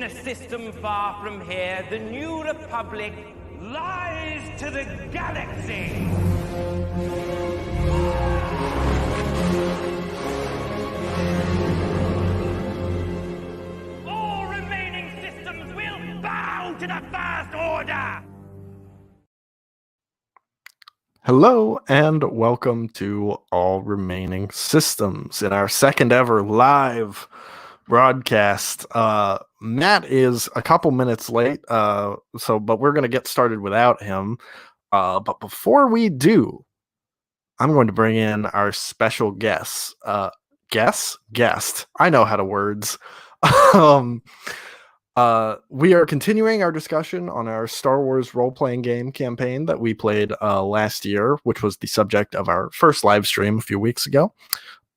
In a system far from here, the New Republic lies to the galaxy. All remaining systems will bow to the First Order. Hello and welcome to All Remaining Systems in our second ever live broadcast. Matt is a couple minutes late, but we're going to get started without him. But before we do, I'm going to bring in our special guest. Guest. I know how to words. We are continuing our discussion on our Star Wars role-playing game campaign that we played last year, which was the subject of our first live stream a few weeks ago.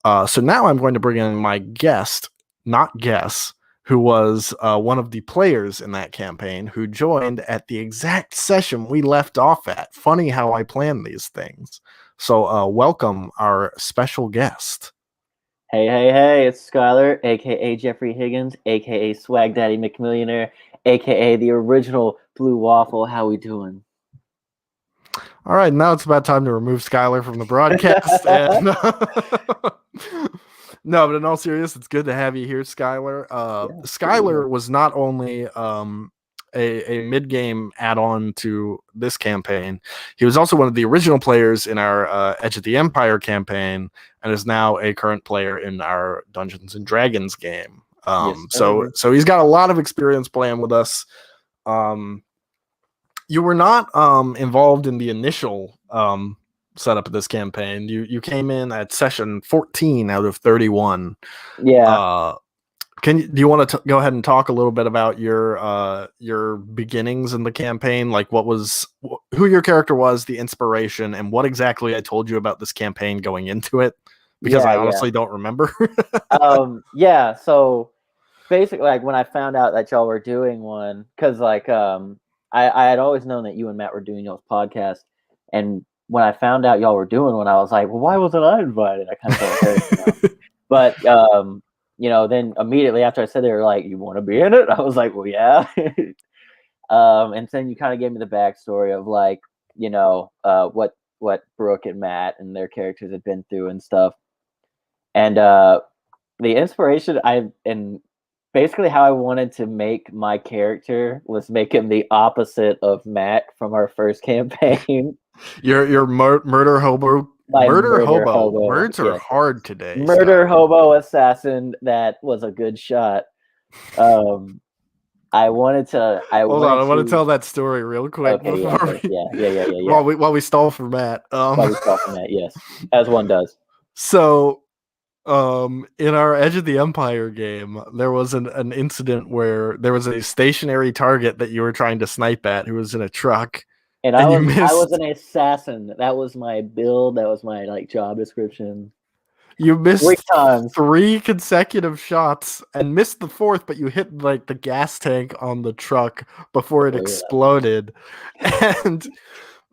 So now I'm going to bring in my guest, not guess, who was one of the players in that campaign who joined at the exact session we left off at. Funny how I plan these things. So welcome our special guest. Hey, it's Skyler, a.k.a. Jeffrey Higgins, a.k.a. Swag Daddy McMillionaire, a.k.a. the original Blue Waffle. How we doing? All right, now it's about time to remove Skyler from the broadcast. No, but in all seriousness, it's good to have you here, Skyler. Skyler was not only a mid-game add-on to this campaign, he was also one of the original players in our Edge of the Empire campaign, and is now a current player in our Dungeons and Dragons game. So he's got a lot of experience playing with us. You were not involved in the initial setup of this campaign. You came in at session 14 out of 31. Yeah. Do you want to go ahead and talk a little bit about your beginnings in the campaign, like who your character was, the inspiration, and what exactly I told you about this campaign going into it? Because I honestly don't remember. So basically, like, when I found out that y'all were doing one, because I had always known that you and Matt were doing y'all's podcast, and when I found out y'all were doing one, I was like, well, why wasn't I invited? I kind of felt hurt, But then immediately after I said, they were like, you want to be in it? I was like, well, yeah. And then you kind of gave me the backstory of what Brooke and Matt and their characters had been through and stuff. And the inspiration and basically how I wanted to make my character was make him the opposite of Matt from our first campaign. Your murder hobo. Murder hobo. Words are hard today. Murder hobo assassin. That was a good shot. I want to tell that story real quick. Okay, yeah. While we stall for Matt. Yes, as one does. So, in our Edge of the Empire game, there was an incident where there was a stationary target that you were trying to snipe at who was in a truck. And I was an assassin. That was my build. That was my job description. You missed 3 consecutive shots and missed the 4th, but you hit the gas tank on the truck before it exploded. And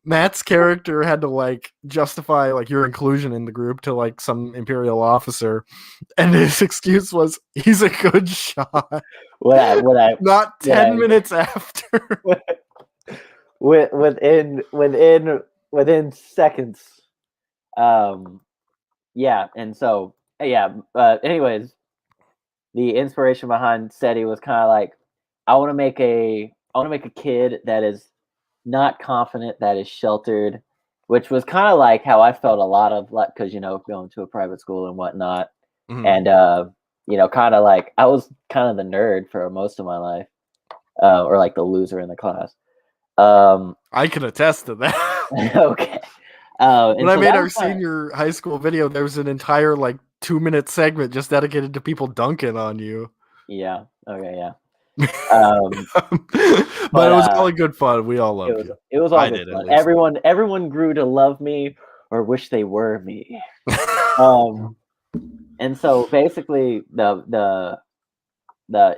Matt's character had to justify your inclusion in the group to some Imperial officer, and his excuse was he's a good shot. Not 10 minutes after. Within seconds. Anyways, the inspiration behind SETI was kind of I want to make a kid that is not confident, that is sheltered, which was kind of how I felt a lot of because going to a private school and whatnot. Mm-hmm. And kind of I was kind of the nerd for most of my life, or the loser in the class. I can attest to that. Okay. When I made our senior high school video, there was an entire 2-minute segment just dedicated to people dunking on you. Yeah. Okay. Yeah. But it was all good fun. We all loved you. It was all good fun. Everyone grew to love me or wish they were me. And so basically the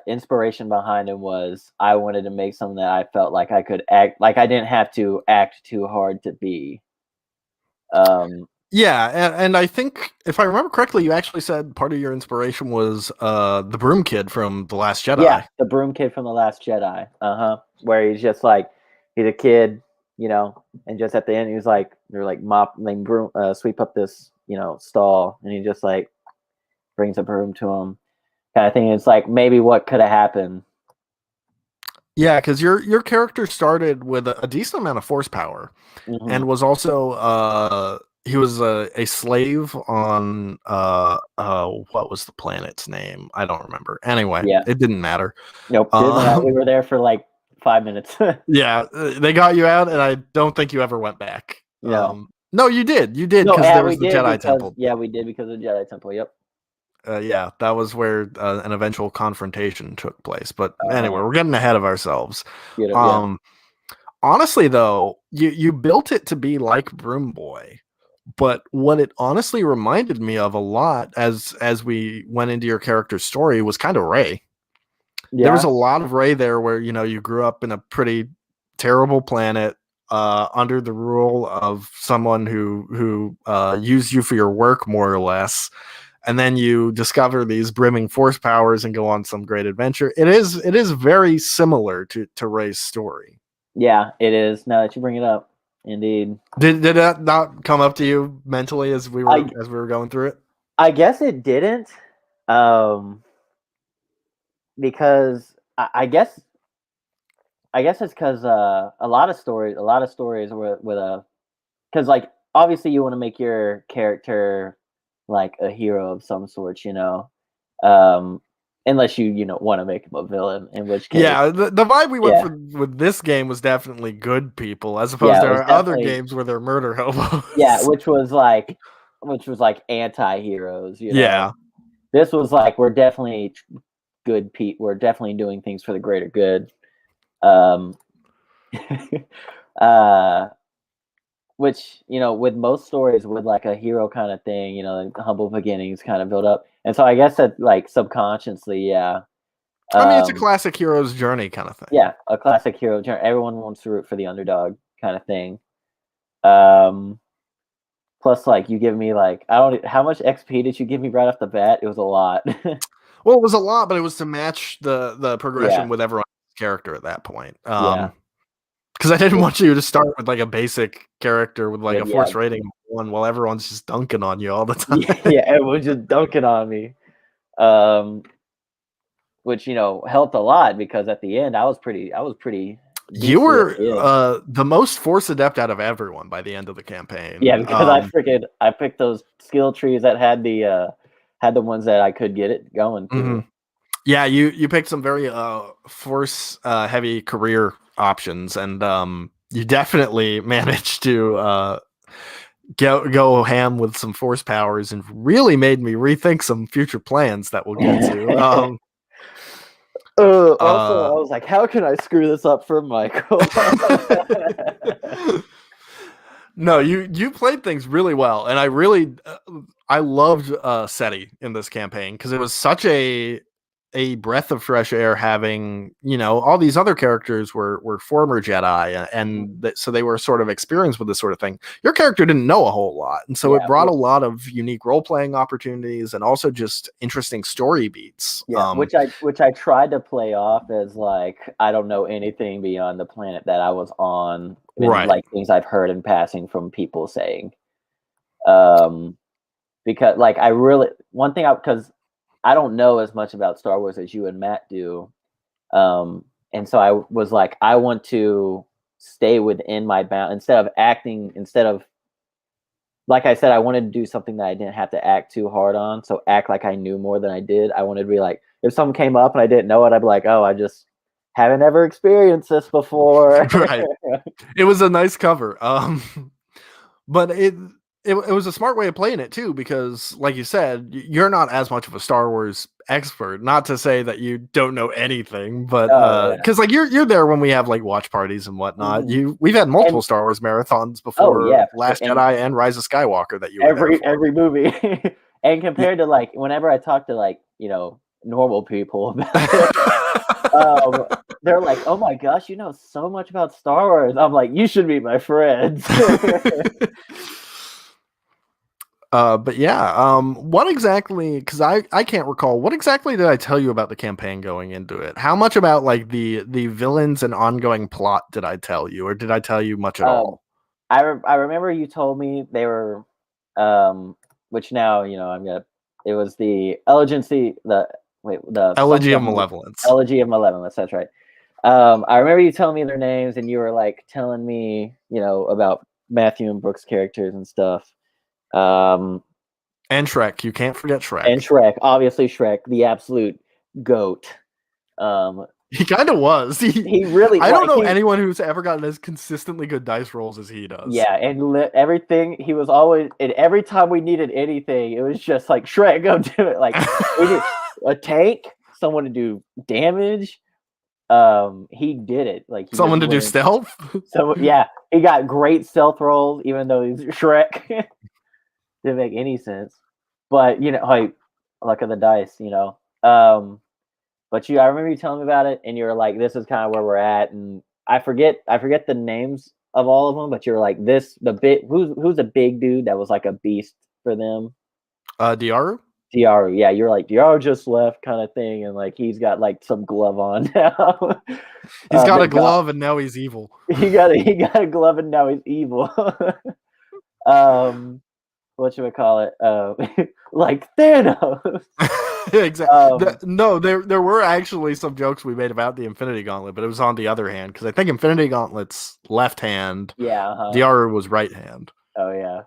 inspiration behind him was I wanted to make something that I felt like I could act, I didn't have to act too hard to be. Yeah, and I think if I remember correctly, you actually said part of your inspiration was the Broom Kid from The Last Jedi. Yeah, the Broom Kid from The Last Jedi. Where he's just like he's a kid, and just at the end he's like they're like broom, sweep up this stall, and he just like brings a broom to him, kind of thing. It's like maybe what could have happened. Yeah, because your character started with a decent amount of force power, and was also he was a slave on what was the planet's name? I don't remember. Anyway, it didn't matter. Nope, didn't matter. We were there for like 5 minutes. Yeah, they got you out, and I don't think you ever went back. No, no, you did. You did no, because there was the Jedi because, Temple. Yeah, we did because of the Jedi Temple. Yep. Yeah, that was where an eventual confrontation took place. But anyway, we're getting ahead of ourselves. Honestly, though, you built it to be like Broom Boy, but what it honestly reminded me of a lot as we went into your character's story was kind of Rey. Yeah. There was a lot of Rey there where you grew up in a pretty terrible planet under the rule of someone who used you for your work, more or less. And then you discover these brimming force powers and go on some great adventure. It is very similar to Rey's story. Yeah, it is. Now that you bring it up, indeed. Did that not come up to you mentally as we were going through it? I guess it didn't, because I guess it's because a lot of stories were with because like obviously you want to make your character like a hero of some sort, unless you want to make him a villain, in which case the vibe we went for with this game was definitely good people, as opposed to our other games where they're murder hobos. Which was like anti-heroes, Yeah, this was like we're definitely good people, we're definitely doing things for the greater good. Which with most stories with like a hero kind of thing, like humble beginnings kind of build up, and so I guess that like subconsciously, I mean, it's a classic hero's journey kind of thing. Yeah, a classic hero journey. Everyone wants to root for the underdog kind of thing. Plus, like you give me like how much XP did you give me right off the bat? It was a lot. Well, it was a lot, but it was to match the progression with everyone's character at that point. Because I didn't want you to start with like a basic character with like a force rating of 1 while everyone's just dunking on you all the time. Yeah, everyone's just dunking on me. Which helped a lot, because at the end I was pretty you were the most force adept out of everyone by the end of the campaign. Yeah, because I picked those skill trees that had the ones that I could get it going to. Mm-hmm. Yeah, you picked some very force heavy career options, and you definitely managed to go ham with some force powers, and really made me rethink some future plans that we'll get to. Also, I was like, how can I screw this up for Michael? No, you played things really well, and I loved SETI in this campaign, because it was such a breath of fresh air having all these other characters were former Jedi, and so they were sort of experienced with this sort of thing. Your character didn't know a whole lot, and so it brought a lot of unique role-playing opportunities, and also just interesting story beats. Which I tried to play off as like I don't know anything beyond the planet that I was on, right? Like things I've heard in passing from people saying, because like because I don't know as much about Star Wars as you and Matt do. And so I was like, I want to stay within my bound, instead of, like I said, I wanted to do something that I didn't have to act too hard on. So act like I knew more than I did. I wanted to be like, if something came up and I didn't know it, I'd be like, oh, I just haven't ever experienced this before. Right. It was a nice cover. But it was a smart way of playing it too, because like you said, you're not as much of a Star Wars expert. Not to say that you don't know anything, but because like you're there when we have like watch parties and whatnot. We've had multiple Star Wars marathons before. Last Jedi and Rise of Skywalker that you every movie. And compared to like whenever I talk to like normal people about it, they're like, oh my gosh, you know so much about Star Wars. I'm like, you should be my friends. But yeah, what exactly, because I can't recall, what exactly did I tell you about the campaign going into it? How much about like the villains and ongoing plot did I tell you, or did I tell you much at Um, all? I remember you told me they were, which now I'm gonna. It was the elegancy, the Elegy something of of Malevolence. elegy of malevolence. That's right. I remember you telling me their names, and you were like telling me, about Matthew and Brooks characters and stuff. Um, And Shrek. You can't forget and Shrek. Shrek, obviously Shrek, the absolute goat. Um, He kind of was. he really I don't like know he anyone who's ever gotten as consistently good dice rolls as he does. Yeah, and everything he was always, and every time we needed anything, it was just like Shrek, go do it. Like we need a tank, someone to do damage. He did it. Like he just Someone to do went in. stealth. So yeah, he got great stealth rolls, even though he's Shrek. Didn't make any sense, but like luck of the dice, But I remember you telling me about it, and you were like, "This is kind of where we're at." And I forget the names of all of them, but you're like, who's a big dude that was like a beast for them? Dyaru? Dyaru, yeah, you're like Dyaru just left, kind of thing, and like he's got like some glove on now. He's got a glove and now he's evil. He got a glove and now he's evil. What should we call it? Like Thanos. Exactly. No, there were actually some jokes we made about the Infinity Gauntlet, but it was on the other hand because I think Infinity Gauntlet's left hand. Yeah. Dyaru was right hand. Oh yeah.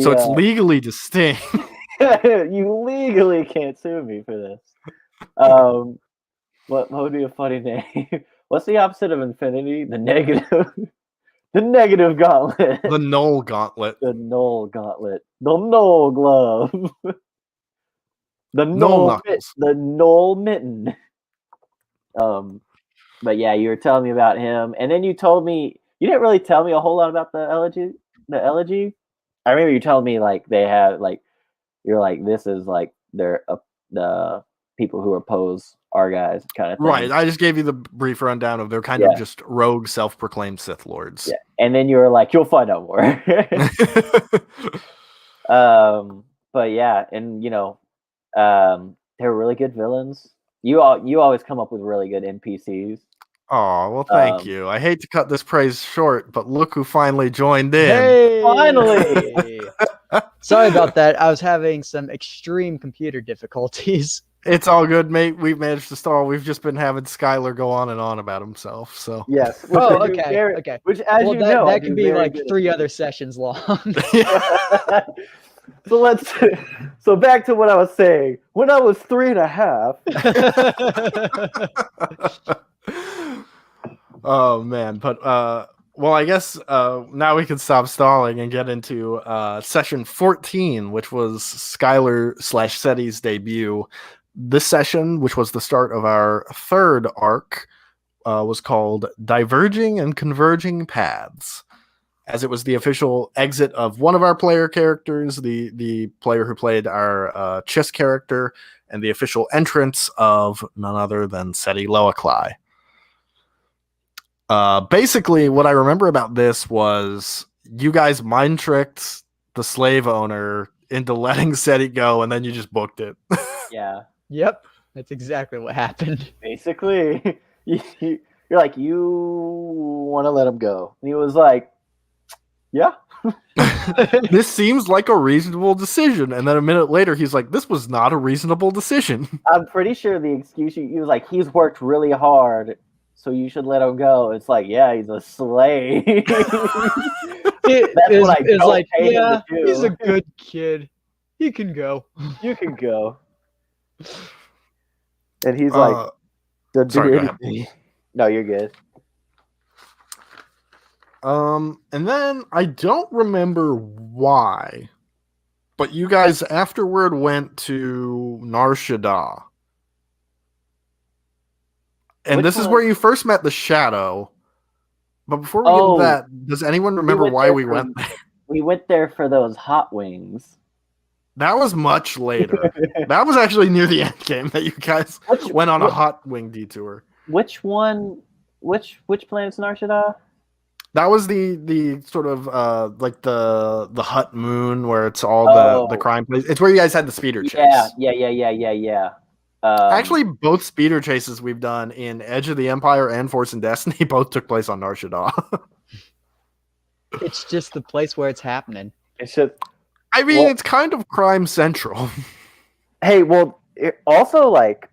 So it's legally distinct. You legally can't sue me for this. What would be a funny name? What's the opposite of infinity? The negative. The negative gauntlet. The null gauntlet. The null gauntlet. The null glove. The null mitten. But yeah, you were telling me about him, and then you told me you didn't really tell me a whole lot about the elegy. The elegy. I remember you telling me like they have like you're like this is like they're the people who oppose our guys kind of thing. Right. I just gave you the brief rundown of they're kind of just rogue, self-proclaimed Sith Lords. Yeah, and then you were like, you'll find out more. But yeah, and they were really good villains. You always come up with really good NPCs. Oh, well, thank you. I hate to cut this praise short, but look who finally joined in. Hey! Finally! Sorry about that. I was having some extreme computer difficulties. It's all good, mate. We've managed to stall. We've just been having Skyler go on and on about himself. So yes. Okay. Which, as well, you know, that could be like 3 other sessions long. So back to what I was saying. When I was 3.5. Oh man, but well, I guess now we can stop stalling and get into session 14, which was Skyler/Seti's debut. This session, which was the start of our third arc, was called Diverging and Converging Paths, as it was the official exit of one of our player characters, the player who played our Chiss character, and the official entrance of none other than Seti Loacli. Basically, what I remember about this was you guys mind tricked the slave owner into letting Seti go, and then you just booked it. Yeah. Yep. That's exactly what happened. Basically, you're like, you want to let him go. And he was like, yeah. This seems like a reasonable decision. And then a minute later, he's like, this was not a reasonable decision. I'm pretty sure the excuse he was like, he's worked really hard, so you should let him go. It's like, yeah, he's a slave. It's like, yeah, he's a good kid. He can go. You can go. And he's like, don't do anything. No, you're good. And then I don't remember why, but you guys afterward went to Nar Shaddaa. And this is where you first met the Shadow. But before we get into that, does anyone remember why we went there? We went there for those hot wings. That was much later. That was actually near the end game that you guys went on a hot wing detour. Which one? Which planet's Nar Shaddaa? That was the sort of like the Hut Moon where it's all the Oh, crime place. It's where you guys had the speeder yeah, chase. yeah. Actually, both speeder chases we've done in Edge of the Empire and Force and Destiny both took place on Nar Shaddaa. It's just the place where it's happening. It's just I mean, Well- it's kind of crime central. hey, well, also like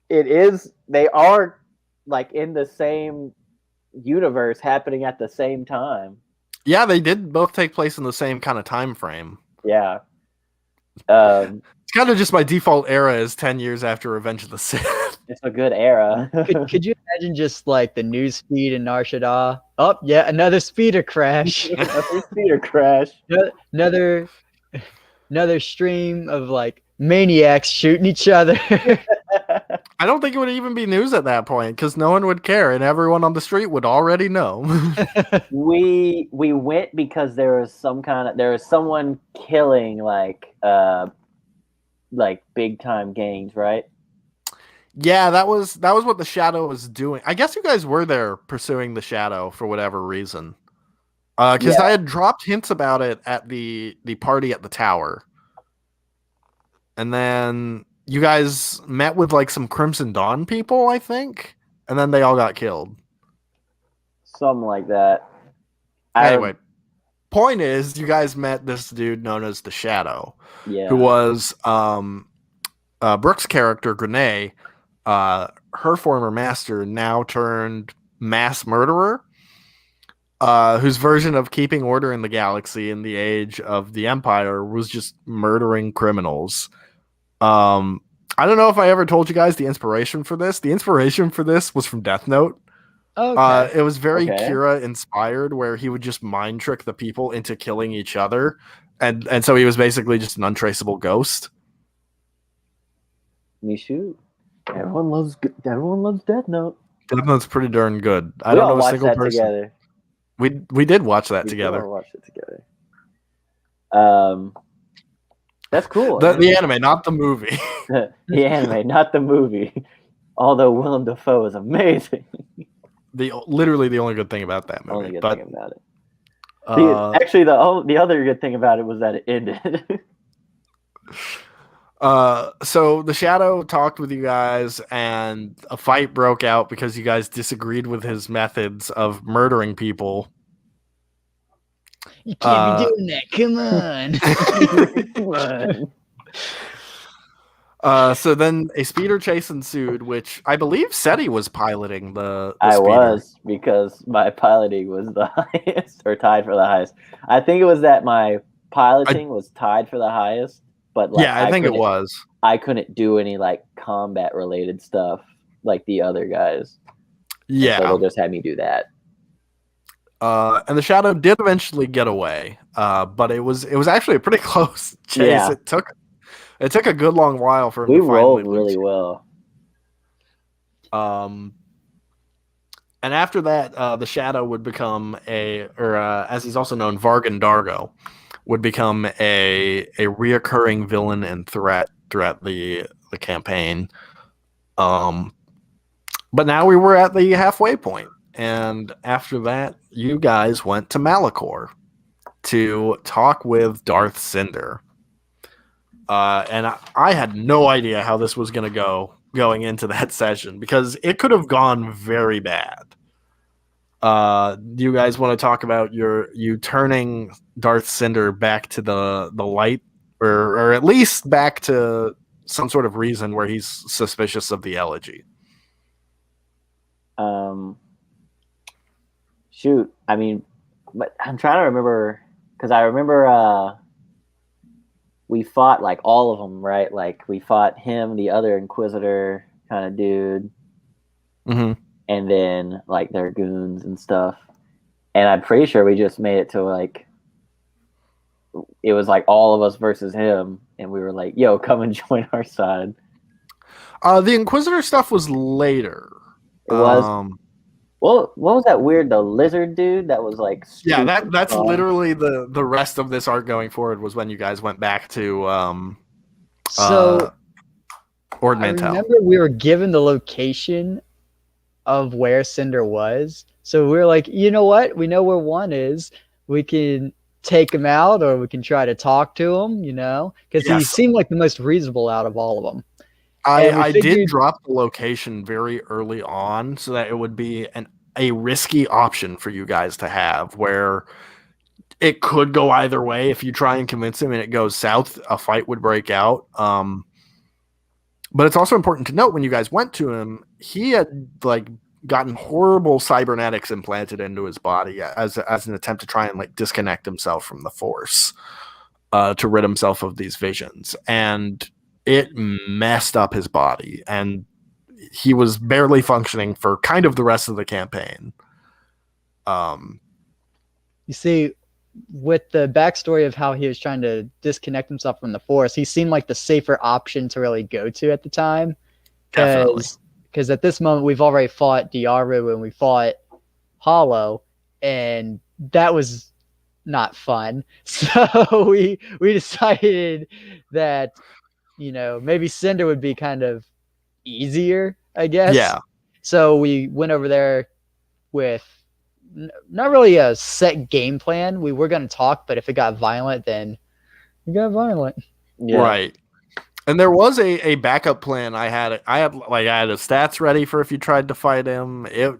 it is. They are like in the same universe, happening at the same time. Yeah, they did both take place in the same kind of time frame. Yeah. It's kind of just my default era is 10 years after Revenge of the Sith. It's a good era. Could you imagine just like the news feed in Nar Shaddaa? Oh, yeah, another speeder crash. Another speeder crash. another stream of like maniacs shooting each other. I don't think it would even be news at that point because no one would care and everyone on the street would already know. we went because there was someone killing like big time gangs, right? Yeah, that was what the Shadow was doing. I guess you guys were there pursuing the Shadow for whatever reason. Because I had dropped hints about it at the party at the tower. And then you guys met with like some Crimson Dawn people, I think. And then they all got killed. Something like that. Anyway, point is you guys met this dude known as the Shadow. Yeah. Who was Brooke's character, Grenay, her former master, now turned mass murderer, whose version of keeping order in the galaxy in the age of the Empire was just murdering criminals. I don't know if I ever told you guys the inspiration for this. The inspiration for this was from Death Note. Okay. It was very Kira inspired, where he would just mind trick the people into killing each other. And so he was basically just an untraceable ghost. Me shoot. Everyone loves Death Note. Death Note's pretty darn good. I We don't all know a watched single that person. together. We did watch that We together. all watched it together. That's cool. The anime, not the movie. The anime, not the movie. Although Willem Dafoe is amazing. Literally the only good thing about that movie. Only good but thing about it. Actually, the other good thing about it was that it ended. So the Shadow talked with you guys, and a fight broke out because you guys disagreed with his methods of murdering people. You can't be doing that. Come on. Come on. So then a speeder chase ensued, which I believe Seti was piloting the I speeder. was, because my piloting was the highest, or tied for the highest. I think it was that my piloting was tied for the highest, but like, yeah, I think it was. I couldn't do any like combat related stuff like the other guys. Yeah, so they just had me do that. And the Shadow did eventually get away, but it was actually a pretty close chase. Yeah. It took a good long while for him We to finally rolled lose. really well. And after that, the Shadow would become as he's also known, Vargan Dargo, would become a reoccurring villain and threat throughout the campaign. But now we were at the halfway point, and after that, you guys went to Malachor to talk with Darth Cinder. And I had no idea how this was going to go going into that session, because it could have gone very bad. Do you guys want to talk about you turning Darth Cinder back to the light, or at least back to some sort of reason where he's suspicious of the elegy? Shoot, I mean, but I'm trying to remember, because I remember we fought like all of them, right? Like we fought him, the other Inquisitor kind of dude, Mm-hmm. and then like their goons and stuff. And I'm pretty sure we just made it to like, it was like all of us versus him, and we were like, "Yo, come and join our side." The Inquisitor stuff was later. It was. Well, what was that weird? The lizard dude that was like. Yeah, that's literally the rest of this arc going forward, was when you guys went back to Ord I Mantell. remember we were given the location of where Cinder was, So we're like, you know what? We know where one is. We can take him out, or we can try to talk to him, because he Yes. seemed like the most reasonable out of all of them. I did drop the location very early on so that it would be a risky option for you guys to have, where it could go either way. If you try and convince him and it goes south, a fight would break out. But it's also important to note, when you guys went to him, he had like gotten horrible cybernetics implanted into his body as an attempt to try and like disconnect himself from the Force, to rid himself of these visions, and it messed up his body, and he was barely functioning for kind of the rest of the campaign. You see, with the backstory of how he was trying to disconnect himself from the Force, he seemed like the safer option to really go to at the time. Definitely. Because at this moment, we've already fought Dyaru and we fought Hollow, and that was not fun. So we decided that, maybe Cinder would be kind of easier, I guess. Yeah. So we went over there with not really a set game plan. We were going to talk, but if it got violent, then it got violent. Yeah. Right. And there was a backup plan. I had a stats ready for if you tried to fight him. You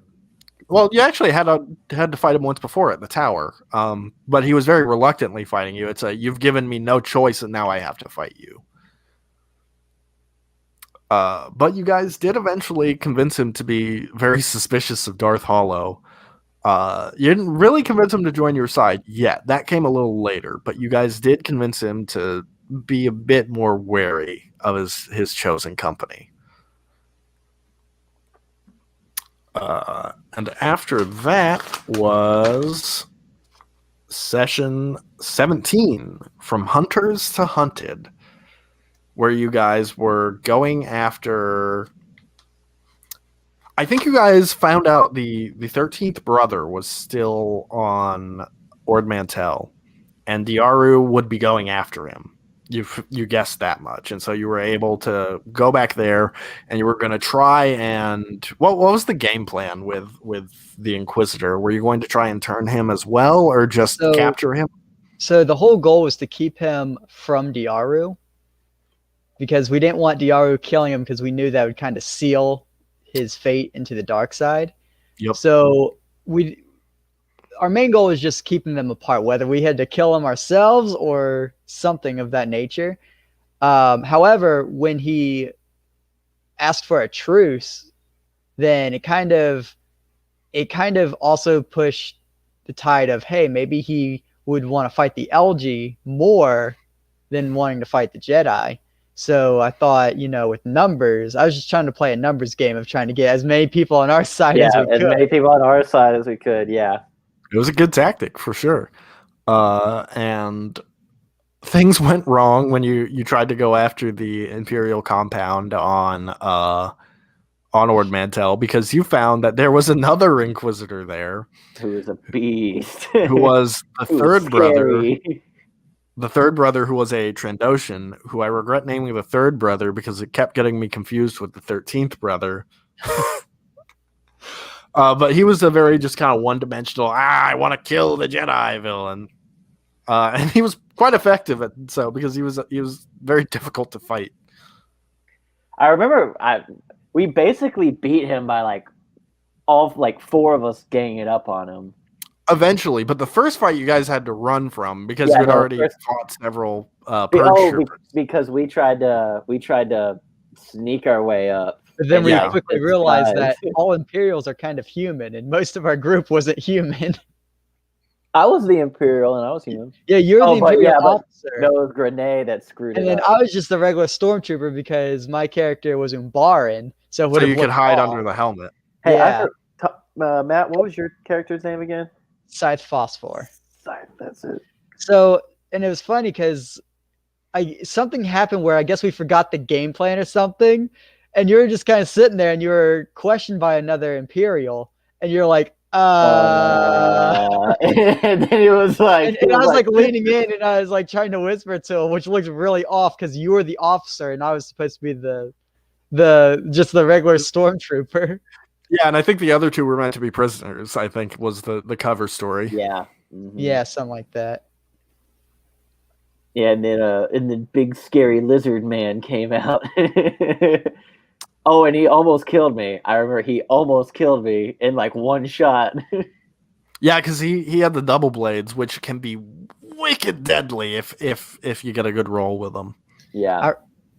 actually had to fight him once before at the tower. But he was very reluctantly fighting you. It's you've given me no choice and now I have to fight you. But you guys did eventually convince him to be very suspicious of Darth Hollow. You didn't really convince him to join your side yet. That came a little later, but you guys did convince him to be a bit more wary of his chosen company. And after that was session 17, From Hunters to Hunted, where you guys were going after... I think you guys found out the 13th brother was still on Ord Mantell, and Dyaru would be going after him. You guessed that much, and so you were able to go back there, and you were going to try and... What was the game plan with the Inquisitor? Were you going to try and turn him as well, or just capture him? So the whole goal was to keep him from Dyaru, because we didn't want Dyaru killing him, because we knew that would kind of seal his fate into the dark side. Yep. So our main goal is just keeping them apart, whether we had to kill him ourselves or something of that nature. However, when he asked for a truce, then it kind of also pushed the tide of, hey, maybe he would want to fight the LG more than wanting to fight the Jedi. So I thought, with numbers, I was just trying to play a numbers game of trying to get as many people on our side as we could. Yeah, as many people on our side as we could, yeah. It was a good tactic, for sure. And things went wrong when you tried to go after the Imperial compound on Ord Mantell, because you found that there was another Inquisitor there. Who was a beast. Who was the third brother. Scary. The third brother, who was a Trandoshan, who I regret naming the third brother because it kept getting me confused with the 13th brother. But he was a very just kind of one-dimensional, I want to kill the Jedi villain. And he was quite effective because he was very difficult to fight. I remember we basically beat him by all four of us ganging it up on him. Eventually, but the first fight you guys had to run from because you had already fought several purge troopers. Because we tried to sneak our way up. But then we quickly realized that all Imperials are kind of human, and most of our group wasn't human. I was the Imperial, and I was human. Yeah, you're the Imperial officer. No, it was Grenade that screwed it up. And then I was just the regular Stormtrooper because my character was Umbaran. So you could hide under the helmet. Hey, Matt, what was your character's name again? Scythe Phosphor. Scythe, that's it. So, and it was funny because something happened where I guess we forgot the game plan or something, and you were just kind of sitting there and you were questioned by another Imperial, and you're like, and then it was like... And I was leaning in, and I was trying to whisper to him, which looked really off because you were the officer and I was supposed to be the regular Stormtrooper. Yeah, and I think the other two were meant to be prisoners, I think was the cover story. Yeah. Yeah, something like that. Yeah, and then big scary lizard man came out. Oh, and he almost killed me. I remember he almost killed me in like one shot. Yeah, because he had the double blades, which can be wicked deadly if you get a good roll with them. Yeah.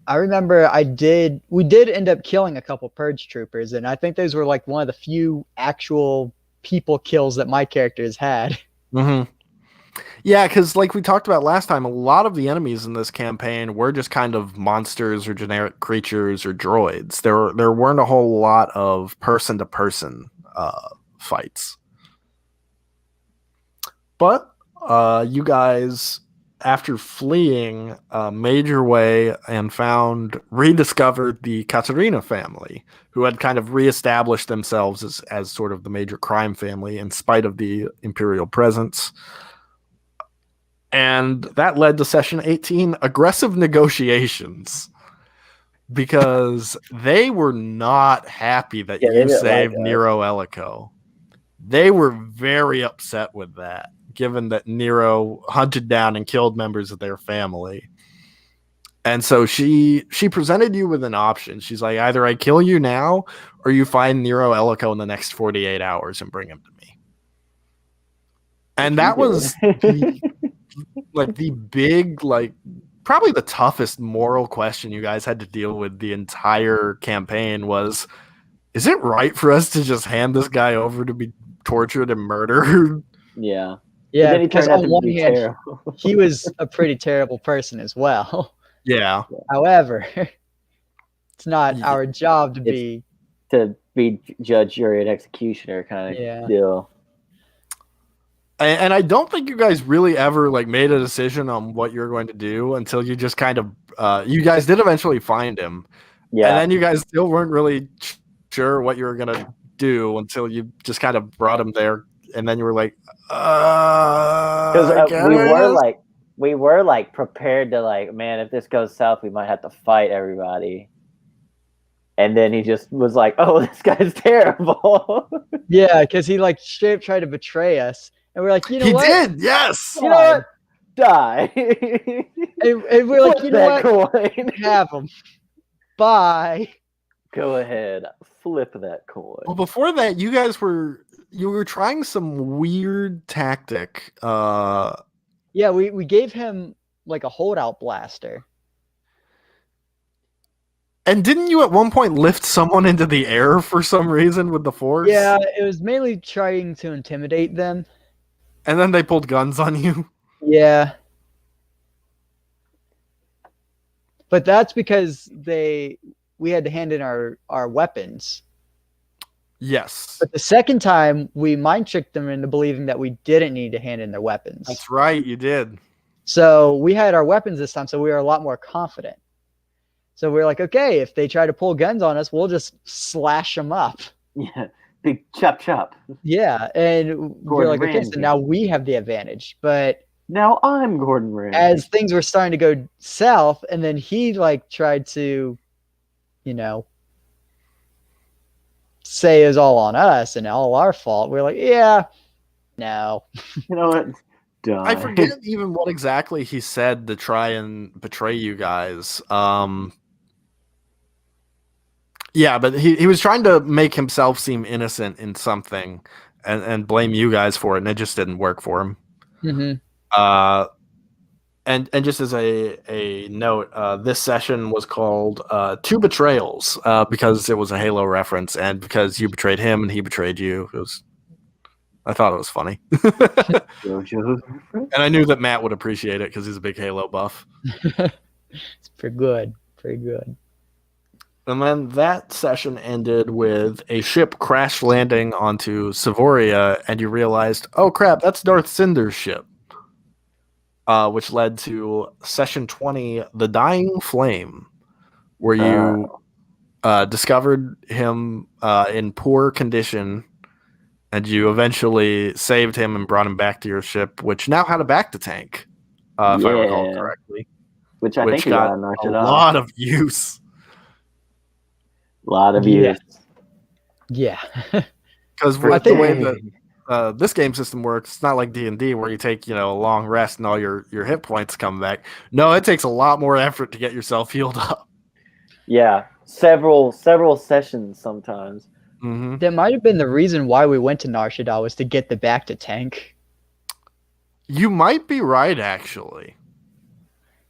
I remember we did end up killing a couple purge troopers, and I think those were like one of the few actual people kills that my characters had. Mm-hmm. Yeah, because like we talked about last time, a lot of the enemies in this campaign were just kind of monsters or generic creatures or droids. There weren't a whole lot of person-to-person fights. But you guys, after fleeing, made your way and rediscovered the Katarina family, who had kind of reestablished themselves as sort of the major crime family in spite of the Imperial presence. And that led to session 18, aggressive negotiations, because they were not happy that you saved Nero Ellico. They were very upset with that, given that Nero hunted down and killed members of their family. And so she presented you with an option. She's like, either I kill you now or you find Nero Ellico in the next 48 hours and bring him to me. And that was the big, probably the toughest moral question you guys had to deal with the entire campaign was, is it right for us to just hand this guy over to be tortured and murdered? Yeah. Yeah, because on one hand, he was a pretty terrible person as well. Yeah. However, it's not our job to be judge, jury, and executioner kind of deal. And I don't think you guys really ever made a decision on what you're going to do until you just kind of you guys did eventually find him. Yeah. And then you guys still weren't really sure what you were going to do until you just kind of brought him there, and then you were like, because we were prepared to man, if this goes south, we might have to fight everybody. And then he just was like, oh, this guy's terrible. Yeah, because he straight up tried to betray us. And we're like, you know what? He did, yes. You know what? Die. and we're like, you know what? Coin. Have him. Bye. Go ahead. Flip that coin. Well, before that, you guys were trying some weird tactic. Yeah, we gave him a holdout blaster. And didn't you at one point lift someone into the air for some reason with the Force? Yeah, it was mainly trying to intimidate them. And then they pulled guns on you? Yeah. But that's because we had to hand in our weapons. Yes. But the second time, we mind tricked them into believing that we didn't need to hand in their weapons. That's right, you did. So we had our weapons this time, so we were a lot more confident. So we're like, okay, if they try to pull guns on us, we'll just slash them up. Yeah, big chop. Yeah, and we're like, okay, so now we have the advantage. But now I'm Gordon Ramsay. As things were starting to go south, and then he tried to, say it was all on us and all our fault. We're like, yeah, no. You know what? Die. I forget even what exactly he said to try and betray you guys. Yeah, but he was trying to make himself seem innocent in something and blame you guys for it, and it just didn't work for him. Mm-hmm. And just as a note, this session was called Two Betrayals because it was a Halo reference, and because you betrayed him and he betrayed you. I thought it was funny. And I knew that Matt would appreciate it because he's a big Halo buff. It's pretty good. Pretty good. And then that session ended with a ship crash landing onto Savoria, and you realized, oh crap, that's Darth Cinder's ship. Which led to session 20, The Dying Flame, where you discovered him in poor condition, and you eventually saved him and brought him back to your ship, which now had a back-to-tank, if I recall correctly. Which I think got a lot of use. A lot of use. Yeah. Because For the way sure. that this game system works, it's not like D&D where you take a long rest and all your hit points come back. No, it takes a lot more effort to get yourself healed up. Yeah, several sessions sometimes. Mm-hmm. That might have been the reason why we went to Nar Shaddaa, was to get the back to tank. You might be right, actually.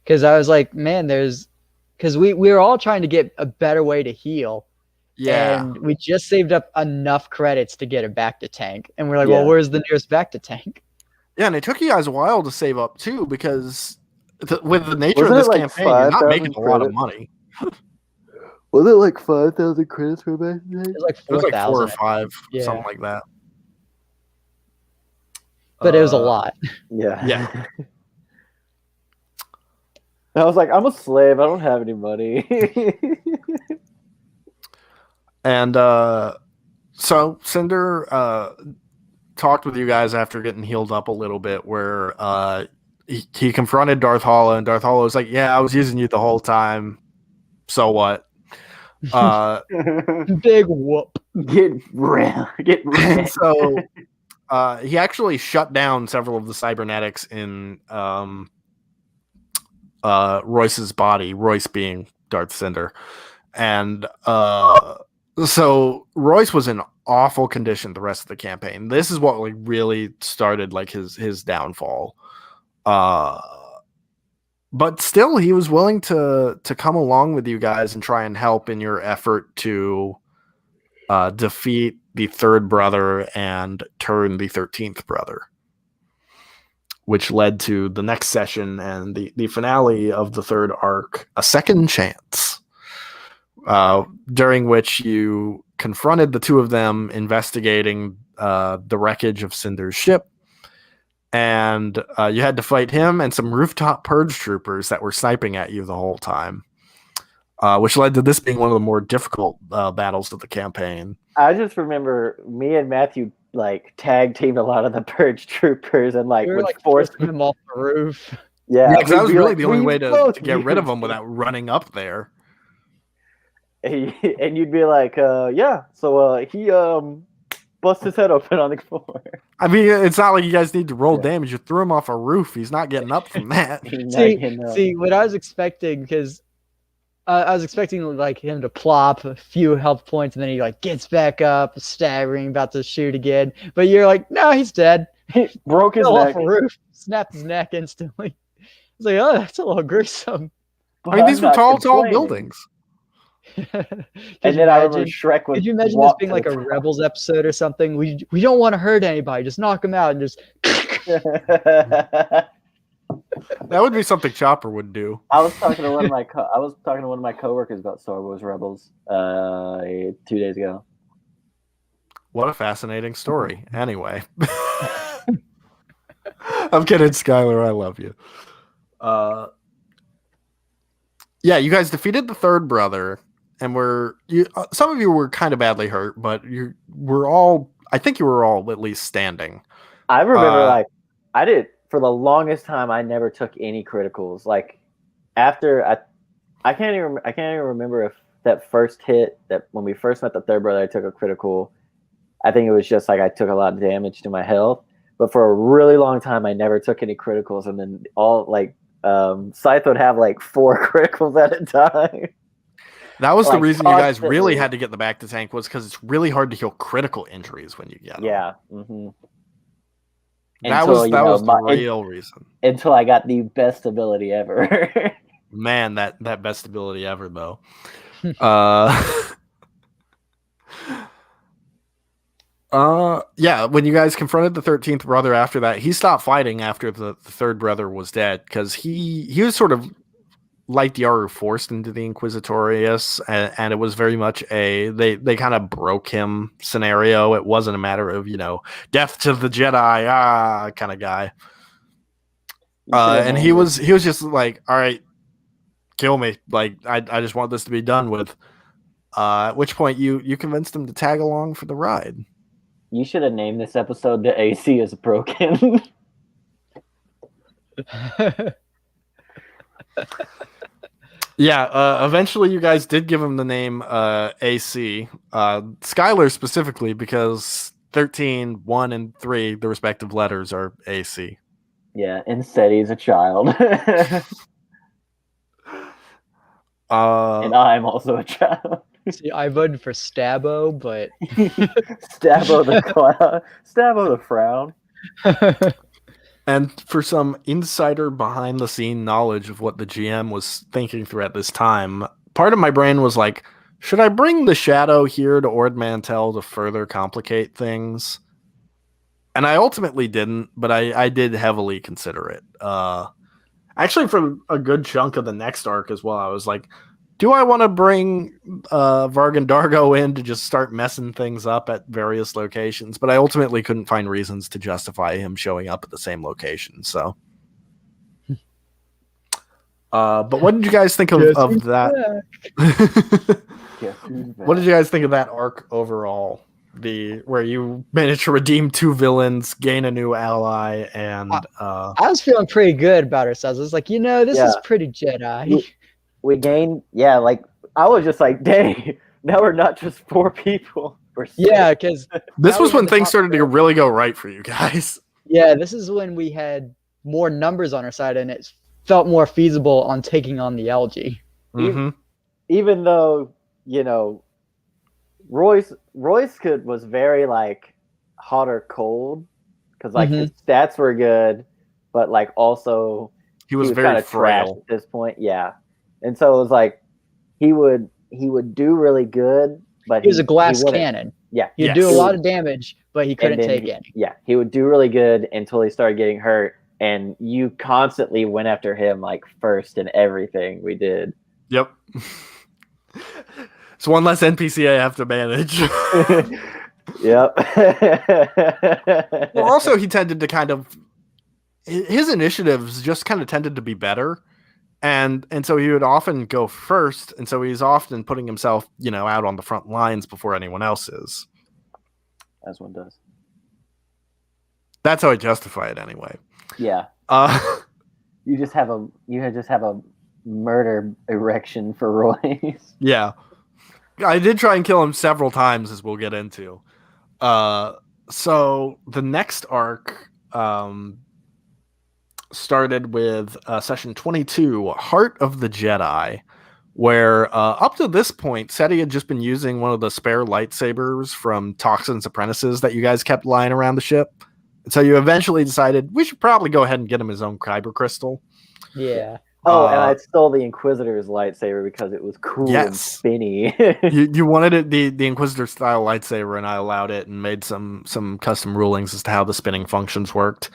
Because I was like, man, because we were all trying to get a better way to heal. Yeah. And we just saved up enough credits to get it back to tank. And we're like, Yeah. well, where's the nearest back to tank? Yeah, and it took you guys a while to save up, too, because with the nature Wasn't of this it like campaign, you're not 5,000 making a lot of credits? money. Was it like 5,000 credits for back then? It was like It was like 4 or 4,000. 5, Yeah. something like that. But it was a lot. Yeah. Yeah. I was like, I'm a slave. I don't have any money. And so Cinder talked with you guys after getting healed up a little bit, where he confronted Darth Hollow, and Darth Hollow was like, "Yeah, I was using you the whole time. So what?" Big whoop. Get real. Get And real. so he actually shut down several of the cybernetics in Royce's body, Royce being Darth Cinder. And so Royce was in awful condition the rest of the campaign. This is what really started his downfall. But still, he was willing to come along with you guys and try and help in your effort to defeat the third brother and turn the 13th brother, which led to the next session and the finale of the third arc, A Second Chance, during which you confronted the two of them investigating the wreckage of Cinder's ship. And you had to fight him and some rooftop purge troopers that were sniping at you the whole time, which led to this being one of the more difficult battles of the campaign. I just remember me and Matthew tag teamed a lot of the purge troopers and We were would force forcing them off the roof. Yeah, because that was we'd be really like, the only "We way to both get rid of use them without running up there. And you'd be like, yeah, so he bust his head open on the floor. I mean, it's not like you guys need to roll Yeah. damage. You threw him off a roof. He's not getting up from that. See, what I was expecting, because I was expecting him to plop a few health points and then he gets back up, staggering, about to shoot again. But you're like, no, he's dead. He broke his Fell neck. off a roof, snapped his neck instantly. I was like, oh, that's a little gruesome. I mean, these were tall buildings. And then I remember Shrek would Could you imagine this walk being to like the a top. Rebels episode or something? We don't want to hurt anybody. Just knock them out and just. That would be something Chopper would do. I was talking to one of my coworkers about Star Wars Rebels 2 days ago. What a fascinating story. Anyway. I'm kidding, Skyler. I love you. Yeah, you guys defeated the third brother, and some of you were kind of badly hurt, but I think you were all at least standing. I remember I did for the longest time. I never took any criticals. After I can't even remember if that first hit, that when we first met the third brother, I took a critical. I think it was just I took a lot of damage to my health, but for a really long time I never took any criticals, and then Scythe would have 4 criticals at a time. That was the reason you guys constantly. really had to get the back to tank, was because it's really hard to heal critical injuries when you get them. Yeah. Mm-hmm. That was the real reason. Until I got the best ability ever. Man, that best ability ever, though. Yeah, when you guys confronted the 13th brother after that, he stopped fighting after the third brother was dead, because he was sort of like Dyaru, forced into the Inquisitorius, and it was very much they kind of broke him scenario. It wasn't a matter of, death to the Jedi, kind of guy. And he was just like, all right, kill me. I just want this to be done with. At which point you convinced him to tag along for the ride. You should have named this episode "The AC is Broken." Eventually you guys did give him the name AC. Skyler specifically because 13, 1, and 3, the respective letters are AC. Yeah, and Seti's a child. And I'm also a child. See, I voted for Stabbo, but Stabbo the clown. Stabbo the frown. And for some insider behind the scene knowledge of what the GM was thinking through at this time, part of my brain was like, should I bring the Shadow here to Ord Mantell to further complicate things? And I ultimately didn't, but I did heavily consider it. Actually, for a good chunk of the next arc as well, I was like, do I want to bring Vargan Dargo in to just start messing things up at various locations? But I ultimately couldn't find reasons to justify him showing up at the same location. So, but what did you guys think of that? What did you guys think of that arc overall? Where you managed to redeem 2 villains, gain a new ally, and I was feeling pretty good about ourselves. I was like, this is pretty Jedi. We gained, like, I was just like, dang, now we're not just 4 people. We're 6. Yeah, because this was when things started to really go right for you guys. Yeah, this is when we had more numbers on our side, and it felt more feasible on taking on the algae. Mm-hmm. Even though, Royce was very, like, hot or cold, because, like, his stats were good, but, like, also he was very kind of frail at this point. Yeah. And so it was like he would do really good, but he was a glass cannon. Yeah, he'd do a lot of damage, but he couldn't take any. Yeah, he would do really good until he started getting hurt, and you constantly went after him like first in everything we did. Yep. It's one less NPC I have to manage. Yep. Well, also he tended to his initiatives just kind of tended to be better. And so he would often go first, and so he's often putting himself, out on the front lines before anyone else is. As one does. That's how I justify it, anyway. Yeah. You just have a murder erection for Royce. Yeah, I did try and kill him several times, as we'll get into. So the next arc started with session 22, Heart of the Jedi, where up to this point, Seti had just been using one of the spare lightsabers from Toxin's apprentices that you guys kept lying around the ship. And so you eventually decided we should probably go ahead and get him his own kyber crystal. Yeah. Oh, and I stole the Inquisitor's lightsaber because it was cool and spinny. you wanted it the Inquisitor style lightsaber, and I allowed it and made some custom rulings as to how the spinning functions worked.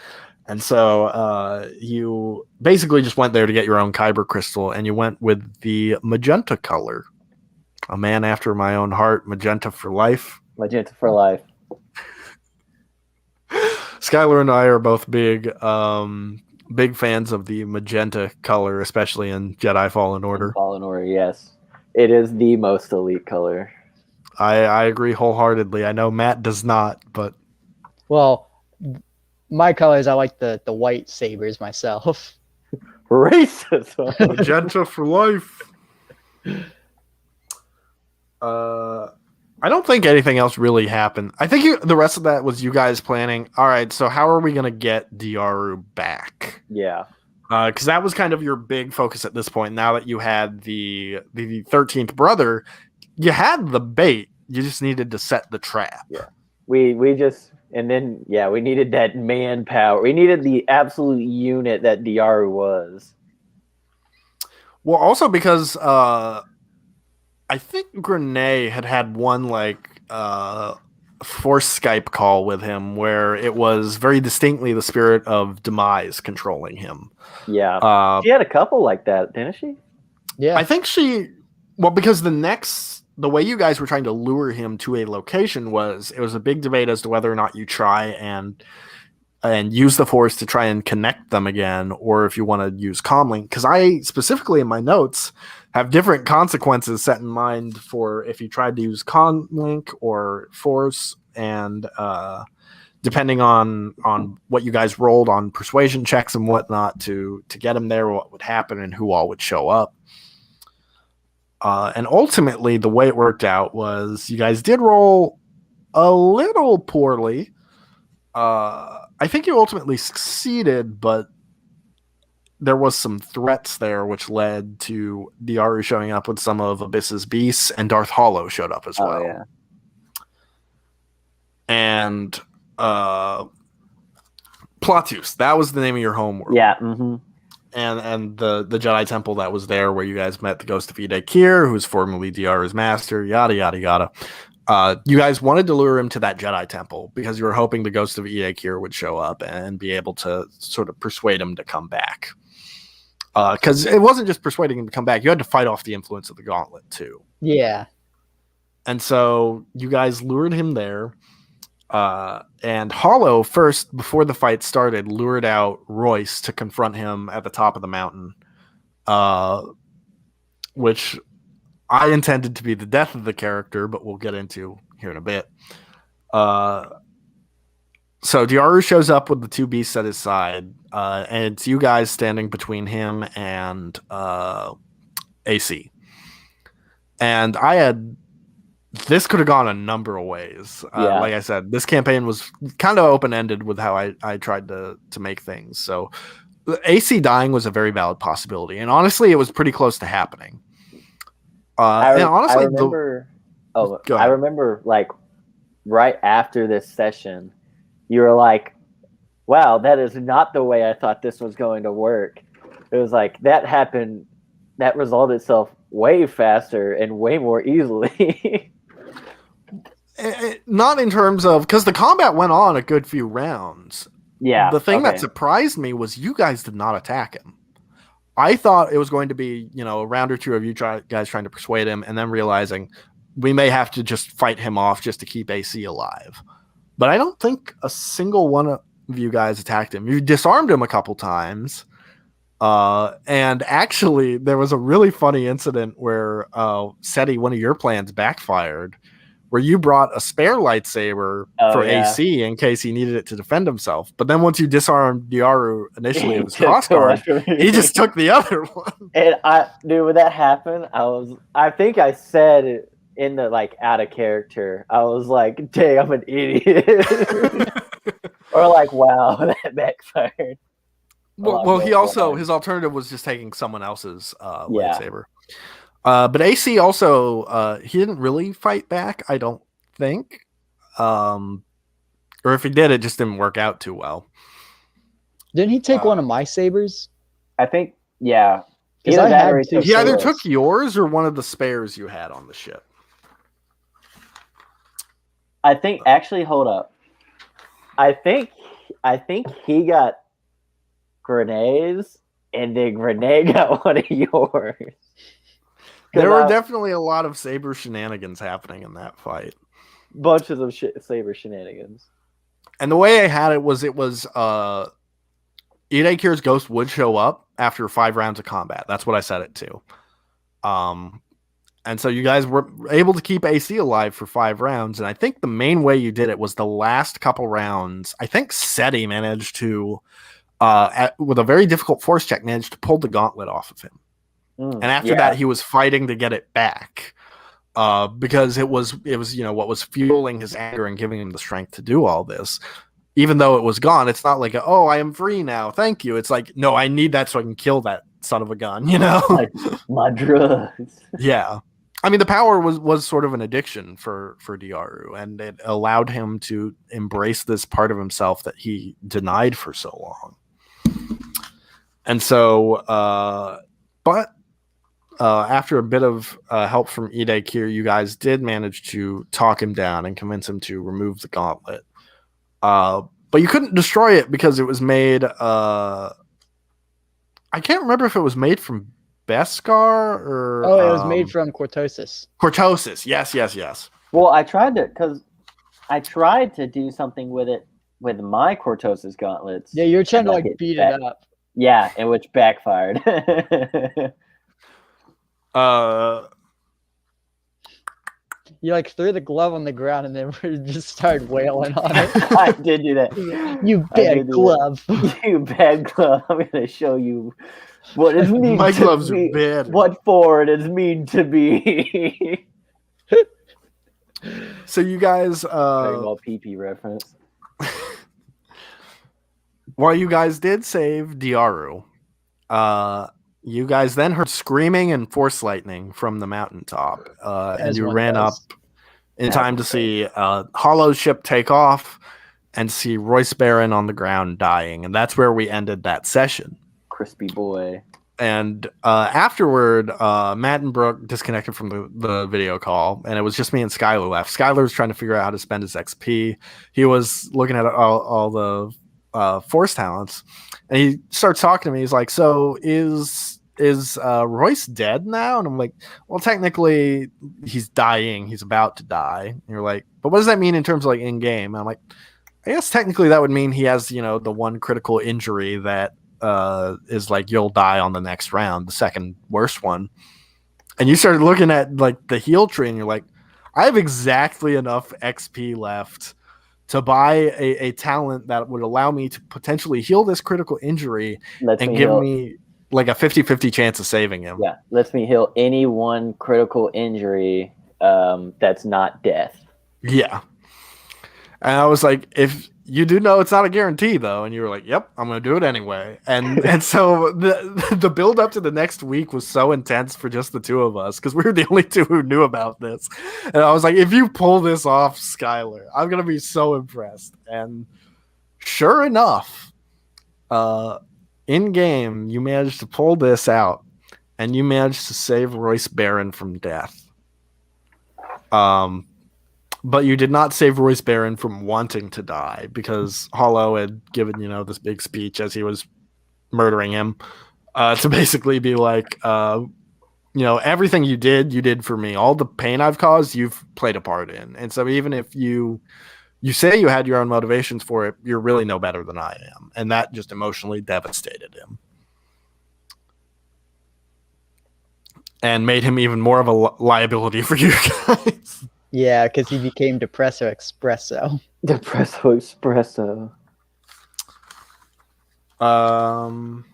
And so you basically just went there to get your own kyber crystal, and you went with the magenta color. A man after my own heart, magenta for life. Magenta for life. Skyler and I are both big fans of the magenta color, especially in Jedi Fallen Order. Fallen Order, yes. It is the most elite color. I agree wholeheartedly. I know Matt does not, but... Well... My colors, I like the white sabers myself. Racism. Magenta for life. I don't think anything else really happened. I think the rest of that was you guys planning, all right, so how are we going to get Dyaru back? Yeah. Because that was kind of your big focus at this point. Now that you had the 13th brother, you had the bait. You just needed to set the trap. Yeah. We just... And then, we needed that manpower. We needed the absolute unit that Dyaru was. Well, also because I think Grenay had one force Skype call with him where it was very distinctly the spirit of demise controlling him. Yeah, she had a couple like that, didn't she? Yeah, I think because the way you guys were trying to lure him to a location it was a big debate as to whether or not you try and use the force to try and connect them again, or if you want to use comlink. Because I specifically in my notes have different consequences set in mind for if you tried to use comlink or force, and depending on what you guys rolled on persuasion checks and whatnot to get him there, what would happen and who all would show up. And ultimately, the way it worked out was you guys did roll a little poorly. I think you ultimately succeeded, but there was some threats there, which led to Dyaru showing up with some of Abyss's beasts, and Darth Hollow showed up as well. Oh, yeah. And Platus, that was the name of your homeworld. Yeah. Mm-hmm. And the Jedi Temple that was there where you guys met the ghost of Ide Kir, who's formerly Dyaru's master, yada, yada, yada. You guys wanted to lure him to that Jedi Temple because you were hoping the ghost of Ide Kir would show up and be able to sort of persuade him to come back. Because it wasn't just persuading him to come back. You had to fight off the influence of the gauntlet, too. Yeah. And so you guys lured him there. And Hollow first, before the fight started, lured out Royce to confront him at the top of the mountain, which I intended to be the death of the character, but we'll get into here in a bit. So Dyaru shows up with the two beasts at his side, and it's you guys standing between him and AC. And this could have gone a number of ways. Like I said, this campaign was kind of open-ended with how I tried to make things. So AC dying was a very valid possibility. And honestly, it was pretty close to happening. I remember like right after this session, you were like, wow, that is not the way I thought this was going to work. It was like that resolved itself way faster and way more easily. Not in terms of, because the combat went on a good few rounds. Yeah. The thing that surprised me was you guys did not attack him. I thought it was going to be, a round or two of you guys trying to persuade him and then realizing we may have to just fight him off just to keep AC alive. But I don't think a single one of you guys attacked him. You disarmed him a couple times. And actually, there was a really funny incident where SETI, one of your plans, backfired, where you brought a spare lightsaber for AC in case he needed it to defend himself. But then once you disarmed Dyaru initially, it was crossguard. He just took the other one. And when that happened, I think I said it in the out of character. I was like, dang, I'm an idiot. Or like, wow, that backfired. Well, his alternative was just taking someone else's lightsaber. But AC also, he didn't really fight back, I don't think. Or if he did, it just didn't work out too well. Didn't he take one of my sabers? I think, yeah. He either took yours or one of the spares you had on the ship. I think, actually, hold up. I think he got grenades, and then Grenade got one of yours. There were definitely a lot of saber shenanigans happening in that fight. Bunches of saber shenanigans. And the way I had it was Ide Kir's ghost would show up after 5 rounds of combat. That's what I set it to. And so you guys were able to keep AC alive for 5 rounds. And I think the main way you did it was the last couple rounds. I think SETI managed to, with a very difficult force check, managed to pull the gauntlet off of him. And after that, he was fighting to get it back because it was what was fueling his anger and giving him the strength to do all this. Even though it was gone, it's not like, oh, I am free now, thank you. It's like, no, I need that so I can kill that son of a gun, Like my drugs. Yeah. I mean, the power was sort of an addiction for Dyaru, and it allowed him to embrace this part of himself that he denied for so long. And so, after a bit of help from Ide Kir, you guys did manage to talk him down and convince him to remove the gauntlet. But you couldn't destroy it because it was made... I can't remember if it was made from Beskar or... Oh, it was made from Cortosis. Cortosis, yes. Well, I tried to do something with it with my Cortosis gauntlets. Yeah, you're trying to beat it up. Yeah, and which backfired. You like threw the glove on the ground and then just started wailing on it. I did do that. You I did bad do that. glove. You bad glove. I'm gonna show you what it means My to gloves are be. bad. What for it is mean to be. So you guys, Dragon Ball PP reference. while you guys did save Dyaru, you guys then heard screaming and force lightning from the mountaintop, and As you one ran does. up in time to see Hollow's ship take off and see Royce Barron on the ground dying, and that's where we ended that session. Crispy boy. And afterward, Matt and Brooke disconnected from the video call, and it was just me and Skyler left. Skyler was trying to figure out how to spend his XP. He was looking at all the force talents, and he starts talking to me. He's like, "So is Royce dead now?" And I'm like, "Well, technically, he's dying. He's about to die." And you're like, "But what does that mean in terms of like in game?" I'm like, "I guess technically that would mean he has the one critical injury that." Is like you'll die on the next round, the second worst one." And you started looking at like the heal tree, and you're like, I have exactly enough XP left to buy a talent that would allow me to potentially heal this critical injury and give me like a 50-50 chance of saving him. Yeah, lets me heal any one critical injury that's not death. Yeah. And I was like, if you do know it's not a guarantee though, and you were like, "Yep, I'm gonna do it anyway." And so the build up to the next week was so intense for just the two of us because we were the only two who knew about this. And I was like, if you pull this off, Skyler, I'm gonna be so impressed. And sure enough, in game, you managed to pull this out, and you managed to save Royce Barron from death. But you did not save Royce Barron from wanting to die because Hollow had given, this big speech as he was murdering him to basically be like, everything you did for me. All the pain I've caused, you've played a part in. And so even if you say you had your own motivations for it, you're really no better than I am. And that just emotionally devastated him. And made him even more of a liability for you guys. Yeah, because he became Depresso Espresso. Depresso Espresso.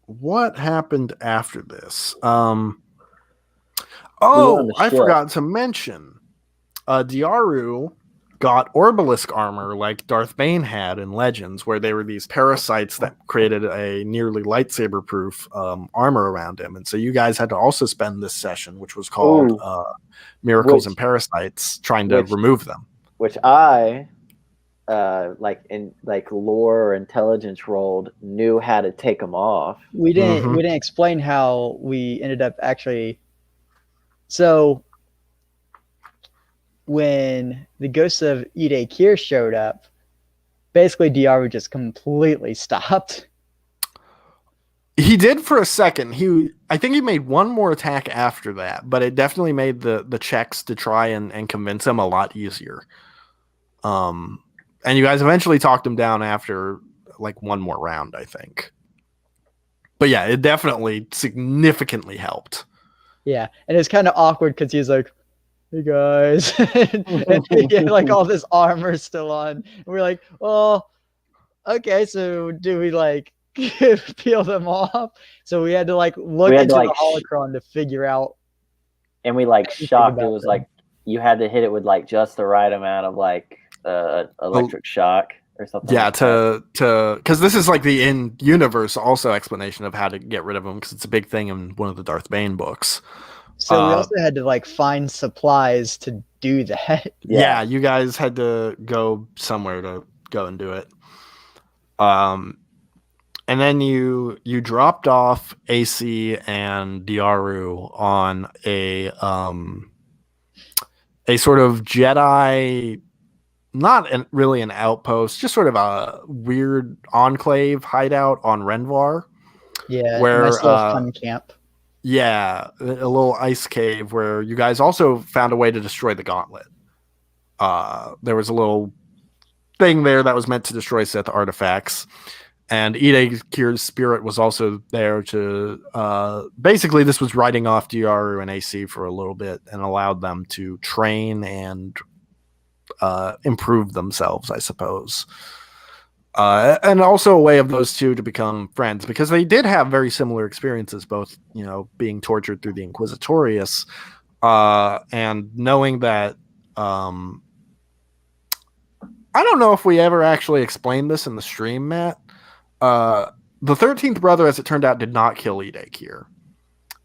What happened after this? on the I ship. forgot to mention. Dyaru got Orbalisk armor like Darth Bane had in Legends, where they were these parasites that created a nearly lightsaber-proof armor around him. And so you guys had to also spend this session, which was called Miracles and Parasites, trying to remove them. Which I, like lore or intelligence rolled, knew how to take them off. We didn't explain how we ended up actually. So when the ghost of Ide Kier showed up, basically Dyaru just completely stopped. He did for a second. I think he made one more attack after that, but it definitely made the checks to try and convince him a lot easier. And you guys eventually talked him down after like one more round, I think. But yeah, it definitely significantly helped. Yeah, and it's kind of awkward because he's like, "Hey guys," and he had like all this armor still on. And we're like, "Oh, okay, so do we like peel them off?" So we had to like look into the holocron to figure out. And we like shocked. It was like you had to hit it with like just the right amount of like electric shock or something. Yeah, like because this is like the in-universe also explanation of how to get rid of them, because it's a big thing in one of the Darth Bane books. So we also had to like find supplies to do that. Yeah, you guys had to go somewhere to go and do it. And then you dropped off AC and Dyaru on a sort of Jedi, not really an outpost, just sort of a weird enclave hideout on Renvar. Yeah, where nice little fun camp. Yeah, a little ice cave where you guys also found a way to destroy the gauntlet. There was a little thing there that was meant to destroy Sith artifacts. And Ide Kier's spirit was also there to basically this was writing off Dyaru and AC for a little bit and allowed them to train and improve themselves, I suppose. And also a way of those two to become friends, because they did have very similar experiences, both, being tortured through the Inquisitorius, and knowing that, I don't know if we ever actually explained this in the stream, Matt. The 13th brother, as it turned out, did not kill Ide Kier.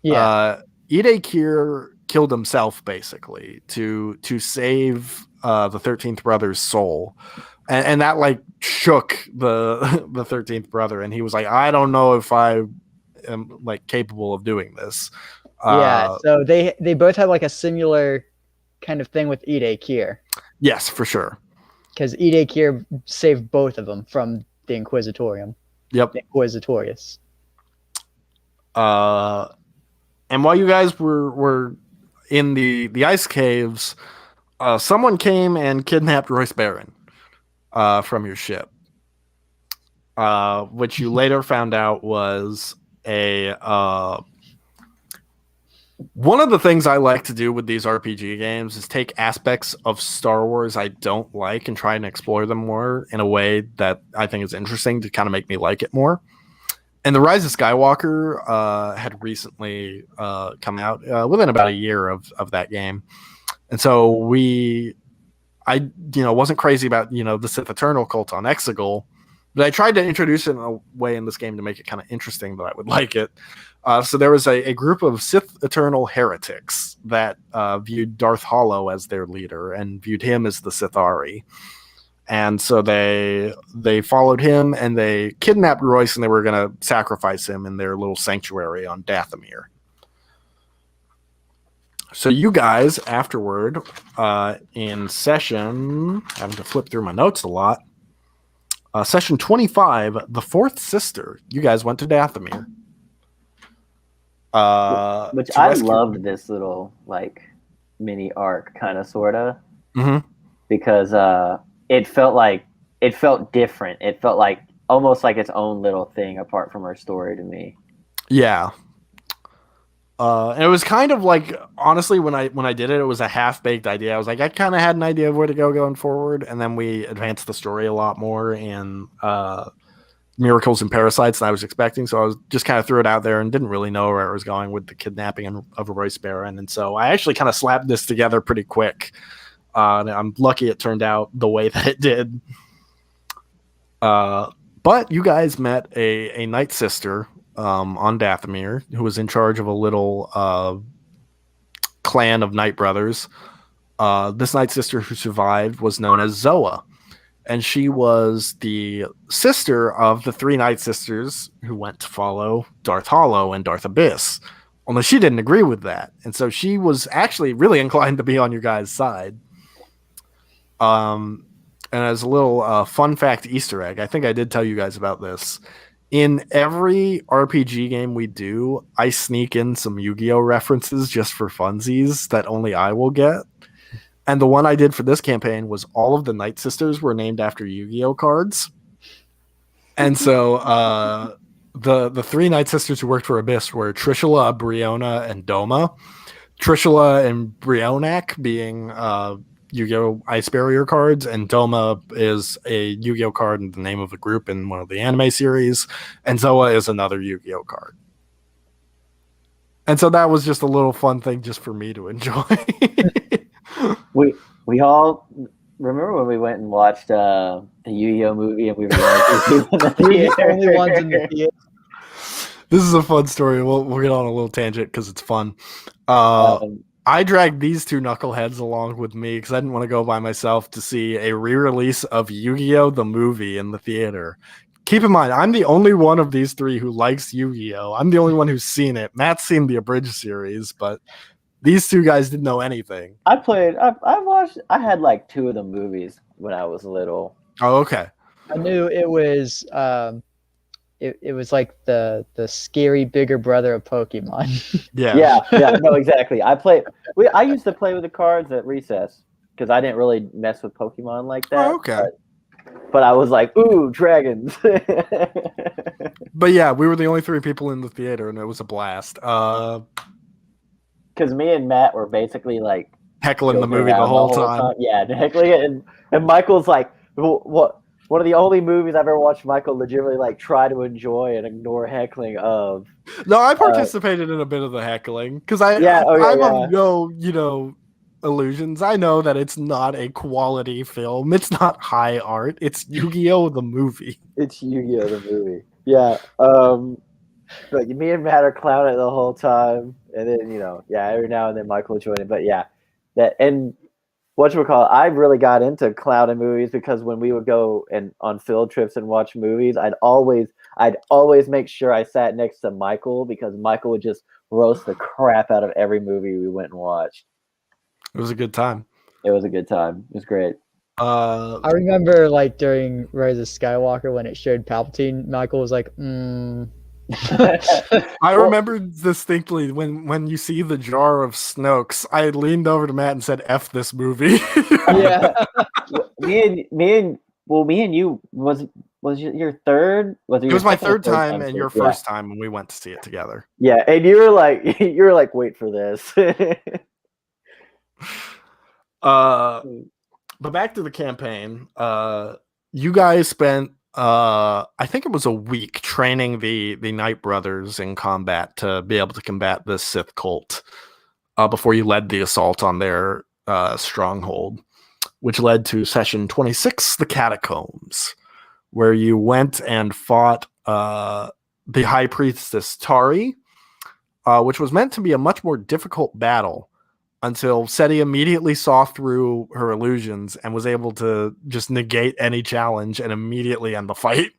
Yeah. Ide Kier killed himself, basically, to save the 13th brother's soul. And that shook the 13th brother, and he was like, I don't know if I am capable of doing this. Yeah, so they both had a similar kind of thing with Ide Kier. Yes, for sure. Because Ide Kier saved both of them from the Inquisitorium. Yep. The Inquisitorius. And while you guys were in the ice caves, someone came and kidnapped Royce Barron from your ship, which you later found out was a one of the things I like to do with these RPG games is take aspects of Star Wars I don't like and try and explore them more in a way that I think is interesting to kind of make me like it more. And The Rise of Skywalker had recently come out within about a year of that game. And so I wasn't crazy about, the Sith Eternal cult on Exegol, but I tried to introduce it in a way in this game to make it kind of interesting that I would like it. So there was a group of Sith Eternal heretics that viewed Darth Hollow as their leader and viewed him as the Sithari. And so they followed him and they kidnapped Royce, and they were going to sacrifice him in their little sanctuary on Dathomir. So you guys, afterward, in session, having to flip through my notes a lot, session 25, the fourth sister, you guys went to Dathomir. Which I loved this little, mini arc, kind of, sort of. Mm-hmm. Because it felt different. It felt almost like its own little thing apart from her story to me. Yeah. And it was kind of honestly, when I did it, it was a half-baked idea. I was I kind of had an idea of where to go going forward, and then we advanced the story a lot more in Miracles and Parasites than I was expecting, so I was just kind of threw it out there and didn't really know where I was going with the kidnapping of Royce Barron, and so I actually kind of slapped this together pretty quick. And I'm lucky it turned out the way that it did. But you guys met a Night Sister on Dathomir, who was in charge of a little clan of Night Brothers. This Night Sister who survived was known as Zoa, and she was the sister of the three Night Sisters who went to follow Darth Hollow and Darth Abyss. Only she didn't agree with that, and so she was actually really inclined to be on your guys' side. And as a little fun fact Easter egg, I think I did tell you guys about this. In every RPG game we do, I sneak in some Yu-Gi-Oh references just for funsies that only I will get. And the one I did for this campaign was all of the Night Sisters were named after Yu-Gi-Oh cards. And so the three Night Sisters who worked for Abyss were Trishula, Briona, and Doma. Trishula and Brionak being Yu-Gi-Oh! Ice Barrier cards, and Doma is a Yu-Gi-Oh! Card in the name of a group in one of the anime series, and Zoa is another Yu-Gi-Oh! Card. And so that was just a little fun thing just for me to enjoy. We all remember when we went and watched the Yu-Gi-Oh! Movie, and we were the only ones in the theater. This is a fun story. We'll get on a little tangent because it's fun. I dragged these two knuckleheads along with me because I didn't want to go by myself to see a re-release of Yu-Gi-Oh! The movie in the theater. Keep in mind, I'm the only one of these three who likes Yu-Gi-Oh! I'm the only one who's seen it. Matt's seen the abridged series, but these two guys didn't know anything. I watched, I had two of the movies when I was little. Oh, okay. I knew it was it was like the scary bigger brother of Pokemon. Yeah, no, exactly. I used to play with the cards at recess because I didn't really mess with Pokemon like that. Oh, okay. but I was like, ooh, dragons. But yeah, we were the only 3 people in the theater, and it was a blast. Because me and Matt were basically like Heckling the joking movie the around whole time. Yeah, heckling it, and Michael's like, what? One of the only movies I've ever watched Michael legitimately like try to enjoy and ignore heckling of. No, I participated in a bit of the heckling because I'm of no, illusions. I know that it's not a quality film. It's not high art. It's Yu-Gi-Oh! The movie. It's Yu-Gi-Oh! The movie. Yeah. But me and Matt are clowning it the whole time, and then every now and then Michael will join it. But yeah, that and whatchamacallit, I really got into clowning movies because when we would go and on field trips and watch movies, I'd always make sure I sat next to Michael because Michael would just roast the crap out of every movie we went and watched. It was a good time. It was a good time. It was great. I remember like during Rise of Skywalker when it showed Palpatine, Michael was like, I remember distinctly when you see the jar of Snokes, I leaned over to Matt and said, "F this movie." Yeah. me and you was your third? It was my third time and your first time when we went to see it together. Yeah, and you were like, wait for this. But back to the campaign. You guys spent I think it was a week training the Knight brothers in combat to be able to combat this Sith cult before you led the assault on their stronghold, which led to session 26, the Catacombs, where you went and fought the High Priestess Tari, which was meant to be a much more difficult battle until Seti immediately saw through her illusions and was able to just negate any challenge and immediately end the fight.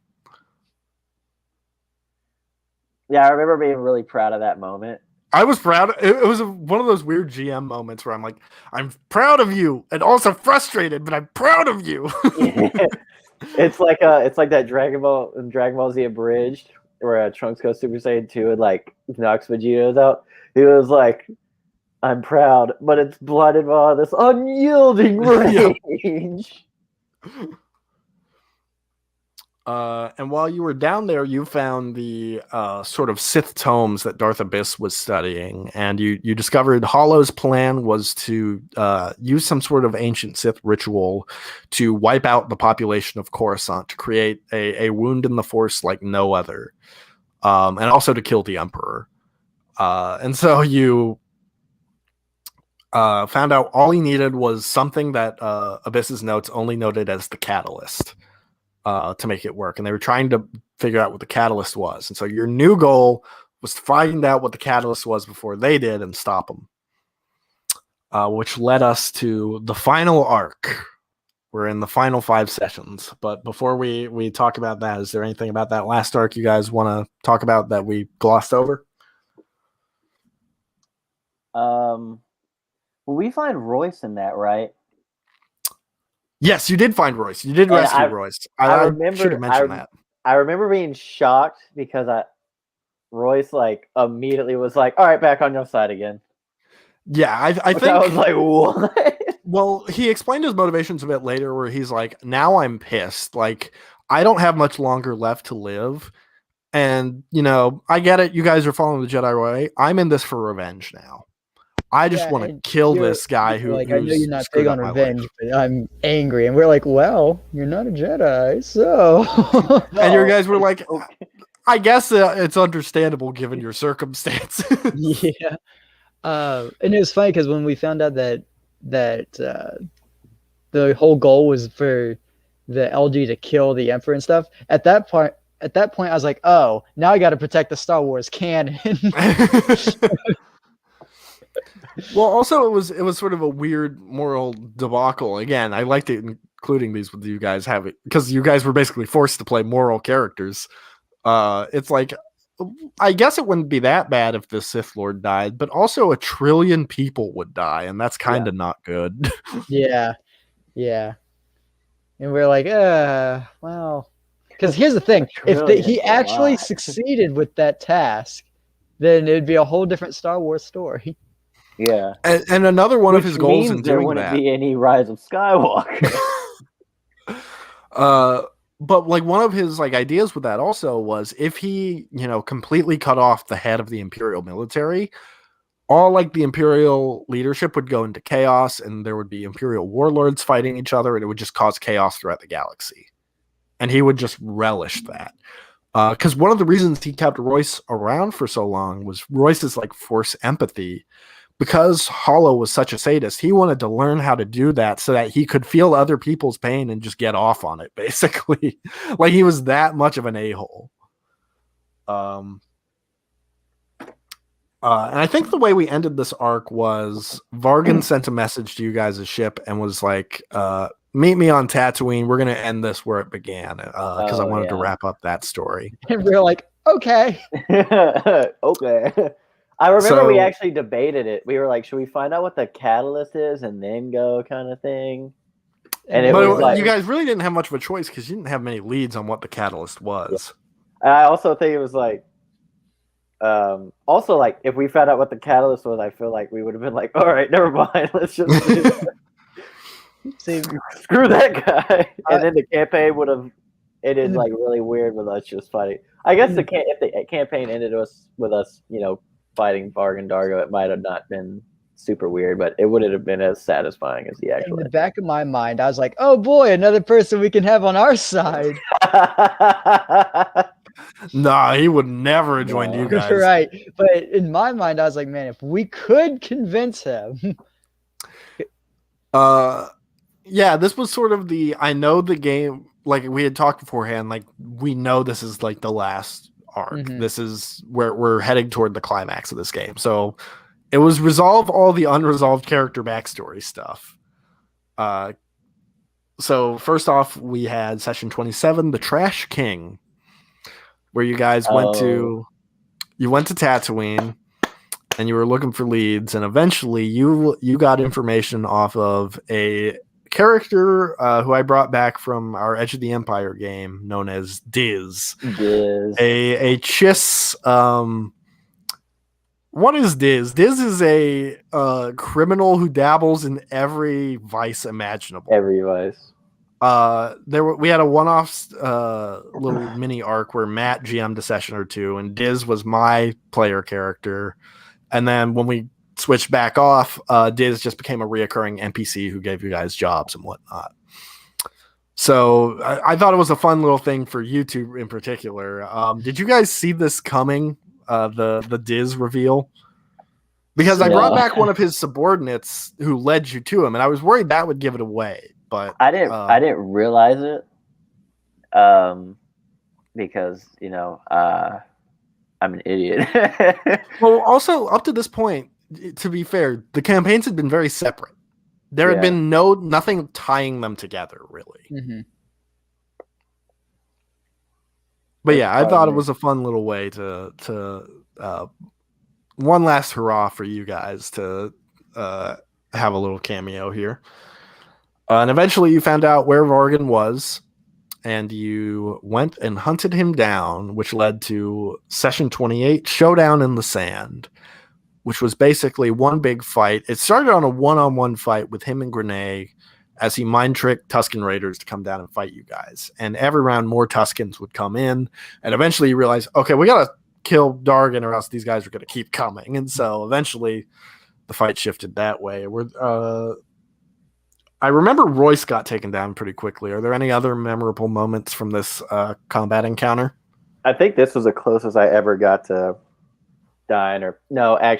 Yeah, I remember being really proud of that moment. I was proud. It was one of those weird GM moments where I'm like, I'm proud of you and also frustrated, but I'm proud of you. It's like that Dragon Ball Z Abridged where Trunks goes Super Saiyan 2 and like knocks Vegeta's out. He was like, I'm proud, but it's blinded by this unyielding rage. And while you were down there, you found the sort of Sith tomes that Darth Abyss was studying, and you discovered Hollow's plan was to use some sort of ancient Sith ritual to wipe out the population of Coruscant, to create a wound in the Force like no other, and also to kill the Emperor. And so you found out all he needed was something that Abyss's notes only noted as the catalyst to make it work. And they were trying to figure out what the catalyst was. And so your new goal was to find out what the catalyst was before they did and stop them. Which led us to the final arc. We're in the final 5 sessions. But before we talk about that, is there anything about that last arc you guys want to talk about that we glossed over? Well, we find Royce in that, right? Yes, you did find Royce. You did rescue Royce. I should have mentioned that. I remember being shocked because Royce like immediately was like, "All right, back on your side again." Yeah, I think I was like, "What?" Well, he explained his motivations a bit later, where he's like, "Now I'm pissed. Like, I don't have much longer left to live, and I get it. You guys are following the Jedi way. I'm in this for revenge now. I just want to kill this guy who." Like, I know you're not big on revenge, but I'm angry. And we're like, well, you're not a Jedi, so. And your guys were like, I guess it's understandable given your circumstances. Yeah. And it was funny because when we found out that the whole goal was for the LG to kill the Emperor and stuff, at that point, I was like, oh, now I got to protect the Star Wars canon. Well, also it was sort of a weird moral debacle. Again, I liked it including these with you guys because you guys were basically forced to play moral characters. It's like, I guess it wouldn't be that bad if the Sith Lord died, but also 1 trillion people would die, and that's kind of not good. Yeah. And we're like, well, because here's the thing: if he actually succeeded with that task, then it'd be a whole different Star Wars story. Yeah, and another one of his goals in doing there wouldn't be any Rise of Skywalker. But like one of his like ideas with that also was if he, completely cut off the head of the Imperial military, all like the Imperial leadership would go into chaos and there would be Imperial warlords fighting each other and it would just cause chaos throughout the galaxy. And he would just relish that. Because one of the reasons he kept Royce around for so long was Royce's like force empathy. Because Hollow was such a sadist, he wanted to learn how to do that so that he could feel other people's pain and just get off on it, basically. Like he was that much of an a-hole. And I think the way we ended this arc was Vargan sent a message to you guys' ship and was like, meet me on Tatooine. We're going to end this where it began because I wanted to wrap up that story. And we're like, okay. Okay. I remember we actually debated it. We were like, should we find out what the catalyst is and then go kind of thing? And it was like, you guys really didn't have much of a choice because you didn't have many leads on what the catalyst was. Yeah. I also think it was like, also like if we found out what the catalyst was, I feel like we would have been like, all right, never mind. Let's just See, screw that guy. And then the campaign would have ended like really weird with us just fighting. I guess if the campaign ended with us, fighting Vargan Dargo, it might have not been super weird, but it wouldn't have been as satisfying as the actual. In the back of my mind, I was like, oh boy, another person we can have on our side. Nah, he would never have joined you guys. Right. But in my mind, I was like, man, if we could convince him. Yeah, this was sort of I know the game, like we had talked beforehand, like we know this is like the last arc. Mm-hmm. This is where we're heading toward the climax of this game. So it was resolve all the unresolved character backstory stuff. So first off, we had session 27, the Trash King, where you guys went to Tatooine and you were looking for leads, and eventually you got information off of a character who I brought back from our Edge of the Empire game, known as Diz. A Chiss. What is Diz? Diz is a criminal who dabbles in every vice imaginable. Every vice. We had a one-off little mini arc where Matt GM'd a session or two, and Diz was my player character. And then when we switched back off, Diz just became a reoccurring NPC who gave you guys jobs and whatnot. So I thought it was a fun little thing for you two in particular. Did you guys see this coming? The Diz reveal? Because I brought back one of his subordinates who led you to him, and I was worried that would give it away. But I didn't realize it. Because I'm an idiot. Well, also up to this point, to be fair, the campaigns had been very separate. There had been nothing tying them together, really. Mm-hmm. But yeah, I thought it was a fun little way to one last hurrah for you guys to have a little cameo here. And eventually you found out where Vargan was, and you went and hunted him down, which led to Session 28, Showdown in the Sand, which was basically one big fight. It started on a one-on-one fight with him and Grenay as he mind-tricked Tusken Raiders to come down and fight you guys. And every round, more Tuskens would come in, and eventually you realize, okay, we got to kill Dargan or else these guys are going to keep coming. And so eventually the fight shifted that way. I remember Royce got taken down pretty quickly. Are there any other memorable moments from this combat encounter? I think this was the closest I ever got to dying. No, I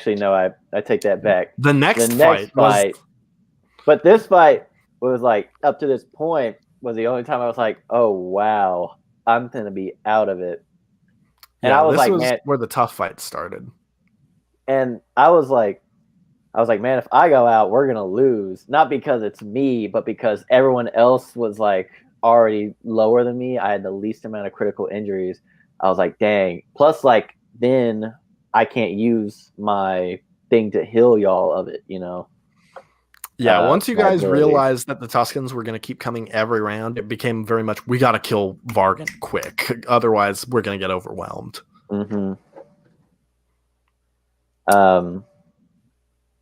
take that back. The next fight. But this fight was like, up to this point, was the only time I was like, oh, wow, I'm going to be out of it. And I was like, man, where the tough fight started. And I was like, man, if I go out, we're going to lose. Not because it's me, but because everyone else was like already lower than me. I had the least amount of critical injuries. I was like, dang. Plus, like, then I can't use my thing to heal y'all of it, Yeah, once you guys realized that the Tuskens were going to keep coming every round, it became very much, we got to kill Vargan quick. Otherwise, we're going to get overwhelmed. Mm-hmm.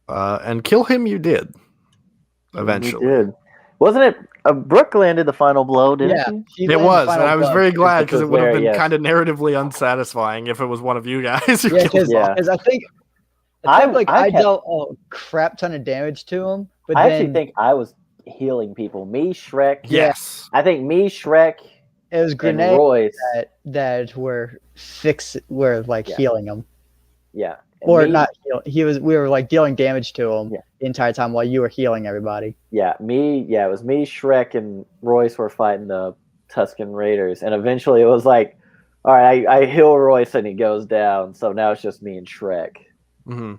And kill him you did, eventually. You did. Wasn't it Brooke landed the final blow, didn't Yeah, she? she It landed the was, and final I was blow. very glad Which because was it would have very- been yes. kind of narratively unsatisfying if it was one of you guys who Yeah, killed because Bob. Yeah. I think I dealt a crap ton of damage to him, but I then actually think I was healing people. Me, Shrek. Yes. I think me, Shrek, it was and grenades Royce. that were like Yeah. healing him. Yeah. And Or me- not heal. We were like dealing damage to him Yeah. the entire time while you were healing everybody. Yeah, it was me, Shrek, and Royce were fighting the Tuscan Raiders, and eventually it was like, all right, I heal Royce and he goes down, so now it's just me and Shrek. Mm-hmm.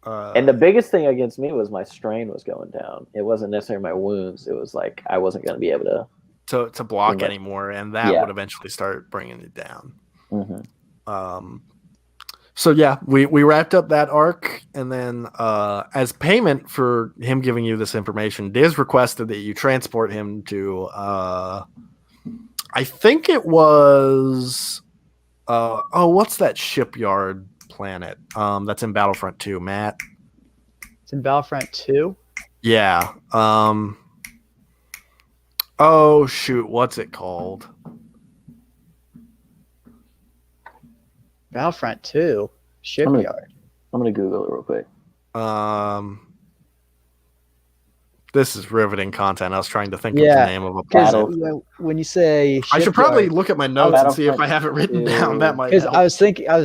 And the biggest thing against me was my strain was going down. It wasn't necessarily my wounds. It was like I wasn't going to be able to block Right. anymore, and that Yeah. would eventually start bringing it down. to. So yeah, we wrapped up that arc, and then as payment for him giving you this information, Diz requested that you transport him to I think it was what's that shipyard planet that's in Battlefront 2, Matt? It's in Battlefront 2. Yeah. Oh shoot, what's it called? Battlefront 2 shipyard. I'm going to Google it real quick. This is riveting content. I was trying to think of Yeah, the name of a Because planet. when you say I should probably look at my notes and see if I Battlefront have it written 2. down. That might because help. I was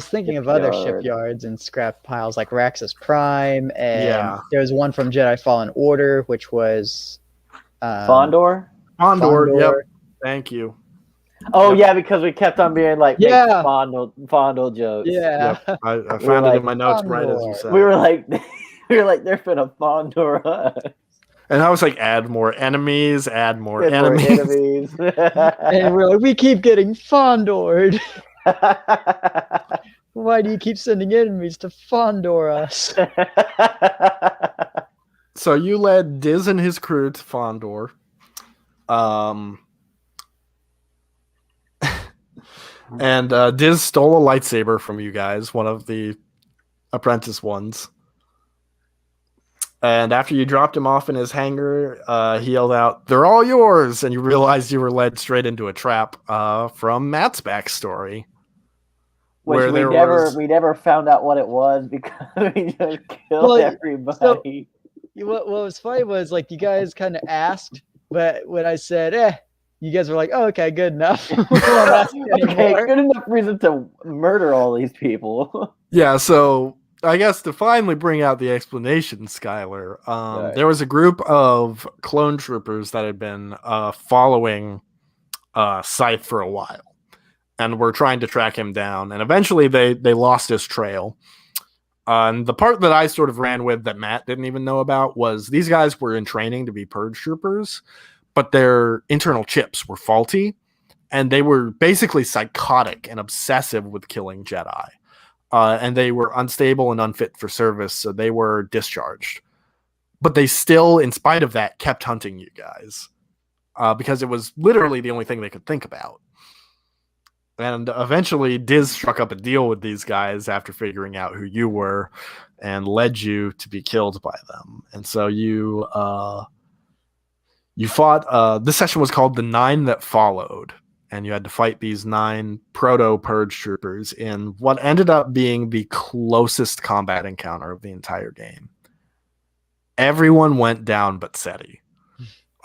thinking of other Shipyard. shipyards and scrap piles like Raxus Prime, and Yeah. there was one from Jedi Fallen Order, which was Fondor? Fondor. Yep. Thank you. Oh, Yep. yeah, because we kept on being like, make Yeah. Fondor jokes. Yeah, Yep. I were found it like, in my notes right as you Fondor. said. We were like, they're finna Fondor us. And I was like, add more enemies, add more Get more enemies. enemies. and we're like, we keep getting Fondored. Why do you keep sending enemies to Fondor us? So you led Diz and his crew to Fondor. And Diz stole a lightsaber from you guys, one of the apprentice ones. And after you dropped him off in his hangar, he yelled out, "They're all yours!" And you realized you were led straight into a trap from Matt's backstory. Which we never found out what it was because we just killed everybody. What was funny was like you guys kind of asked, but when I said, you guys were like, "Oh, okay, good enough." We won't ask Okay, anymore. good enough reason to murder all these people. Yeah, so I guess to finally bring out the explanation, Skyler, Right. there was a group of clone troopers that had been following Scythe for a while, and were trying to track him down. And eventually they lost his trail. And the part that I sort of ran with that Matt didn't even know about was these guys were in training to be purge troopers, but their internal chips were faulty, and they were basically psychotic and obsessive with killing Jedi. And they were unstable and unfit for service, so they were discharged. But they still, in spite of that, kept hunting you guys because it was literally the only thing they could think about. And eventually, Diz struck up a deal with these guys after figuring out who you were and led you to be killed by them. And so you fought. This session was called The Nine That Followed. And you had to fight these 9 proto-purge troopers in what ended up being the closest combat encounter of the entire game. Everyone went down but Seti.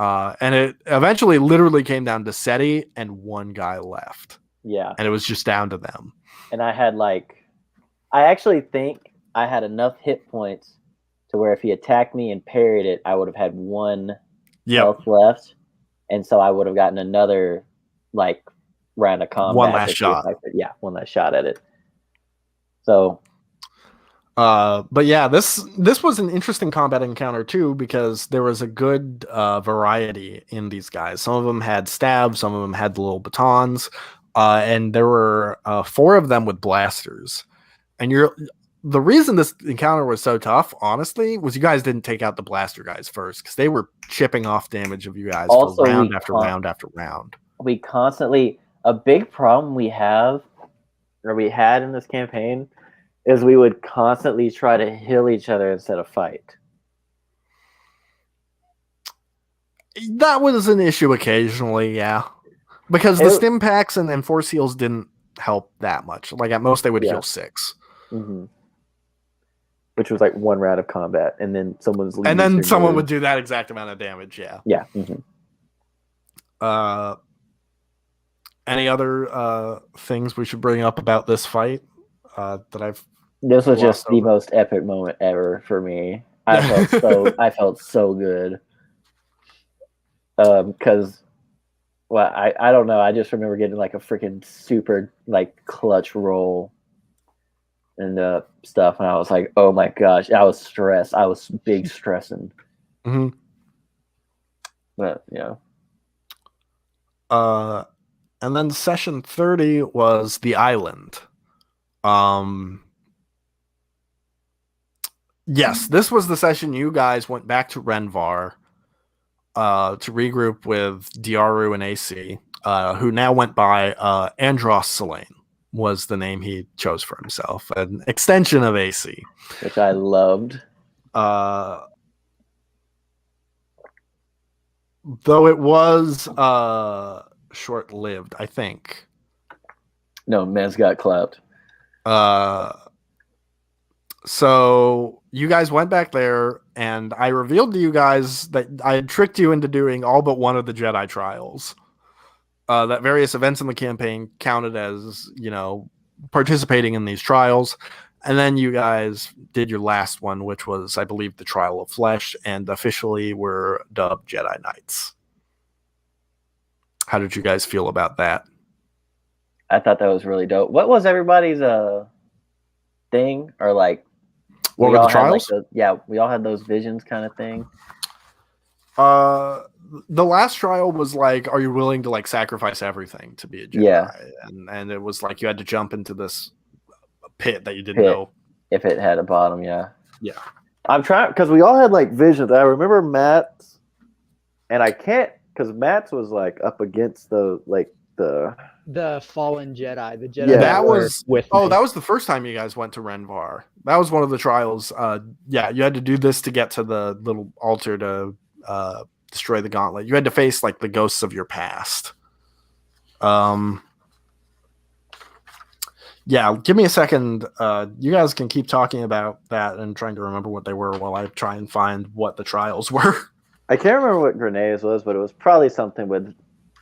And it eventually literally came down to Seti and one guy left. Yeah. And it was just down to them. And I had I actually think I had enough hit points to where if he attacked me and parried it, I would have had 1 health left. And so I would have gotten another round of combat. One last shot. One last shot at it. So but yeah, this was an interesting combat encounter too, because there was a good variety in these guys. Some of them had stabs, some of them had the little batons, and there were 4 of them with blasters. And the reason this encounter was so tough, honestly, was you guys didn't take out the blaster guys first, because they were chipping off damage of you guys Also, for round after round after round. we constantly, a big problem we had in this campaign is we would constantly try to heal each other instead of fight. That was an issue occasionally, yeah. Because the stim packs and force heals didn't help that much. Like at most they would heal 6. Mm-hmm. Which was like 1 round of combat, and then someone would do that exact amount of damage, yeah. Yeah. Mm-hmm. Any other things we should bring up about this fight that I've This was just the most epic moment ever for me. I felt so good. Because I don't know, I just remember getting like a freaking super like clutch roll and stuff, and I was like, oh my gosh, I was stressed. I was big stressing. Mm-hmm. But yeah. And then session 30 was the island. Yes, this was the session you guys went back to Renvar to regroup with Dyaru and AC, who now went by Andros Selene was the name he chose for himself, an extension of AC. Which I loved. Though it was short-lived, I think. No, Mez got clapped. So you guys went back there, and I revealed to you guys that I had tricked you into doing all but one of the Jedi trials. That various events in the campaign counted as, participating in these trials. And then you guys did your last one, which was, I believe, the Trial of Flesh, and officially were dubbed Jedi Knights. How did you guys feel about that? I thought that was really dope. What was everybody's thing? Or like, what were the trials? We all had those visions kind of thing. The last trial was like, are you willing to like sacrifice everything to be a Jedi? Yeah. And it was like you had to jump into this pit that you didn't know if it had a bottom. Yeah. I'm trying because we all had like visions. I remember Matt's, and I can't because Matt's was like up against the fallen Jedi. The Jedi that was with that was the first time you guys went to Renvar. That was one of the trials. You had to do this to get to the little altar to destroy the gauntlet. You had to face like the ghosts of your past. Give me a second. You guys can keep talking about that and trying to remember what they were while I try and find what the trials were. I can't remember what Grenades was, but it was probably something with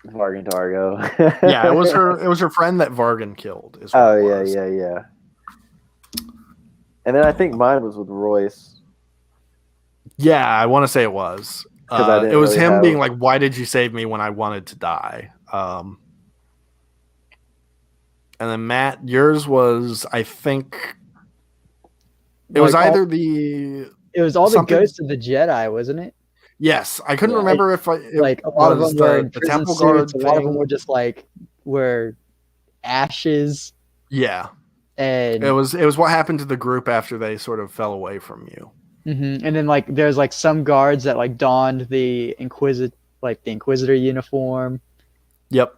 Vargan Dargo. Yeah, it was her friend that Vargan killed. Yeah. And then I think mine was with Royce. Yeah, I want to say it was. It was him being like, "Why did you save me when I wanted to die?" And then Matt, yours was, I think, it was either the. It was all the ghosts of the Jedi, wasn't it? Yes, I couldn't remember if it like a lot of them were the temple guard. A lot of them were just like ashes. Yeah, and it was what happened to the group after they sort of fell away from you. Mm-hmm. And then like there's like some guards that like donned the Inquisitor uniform. Yep.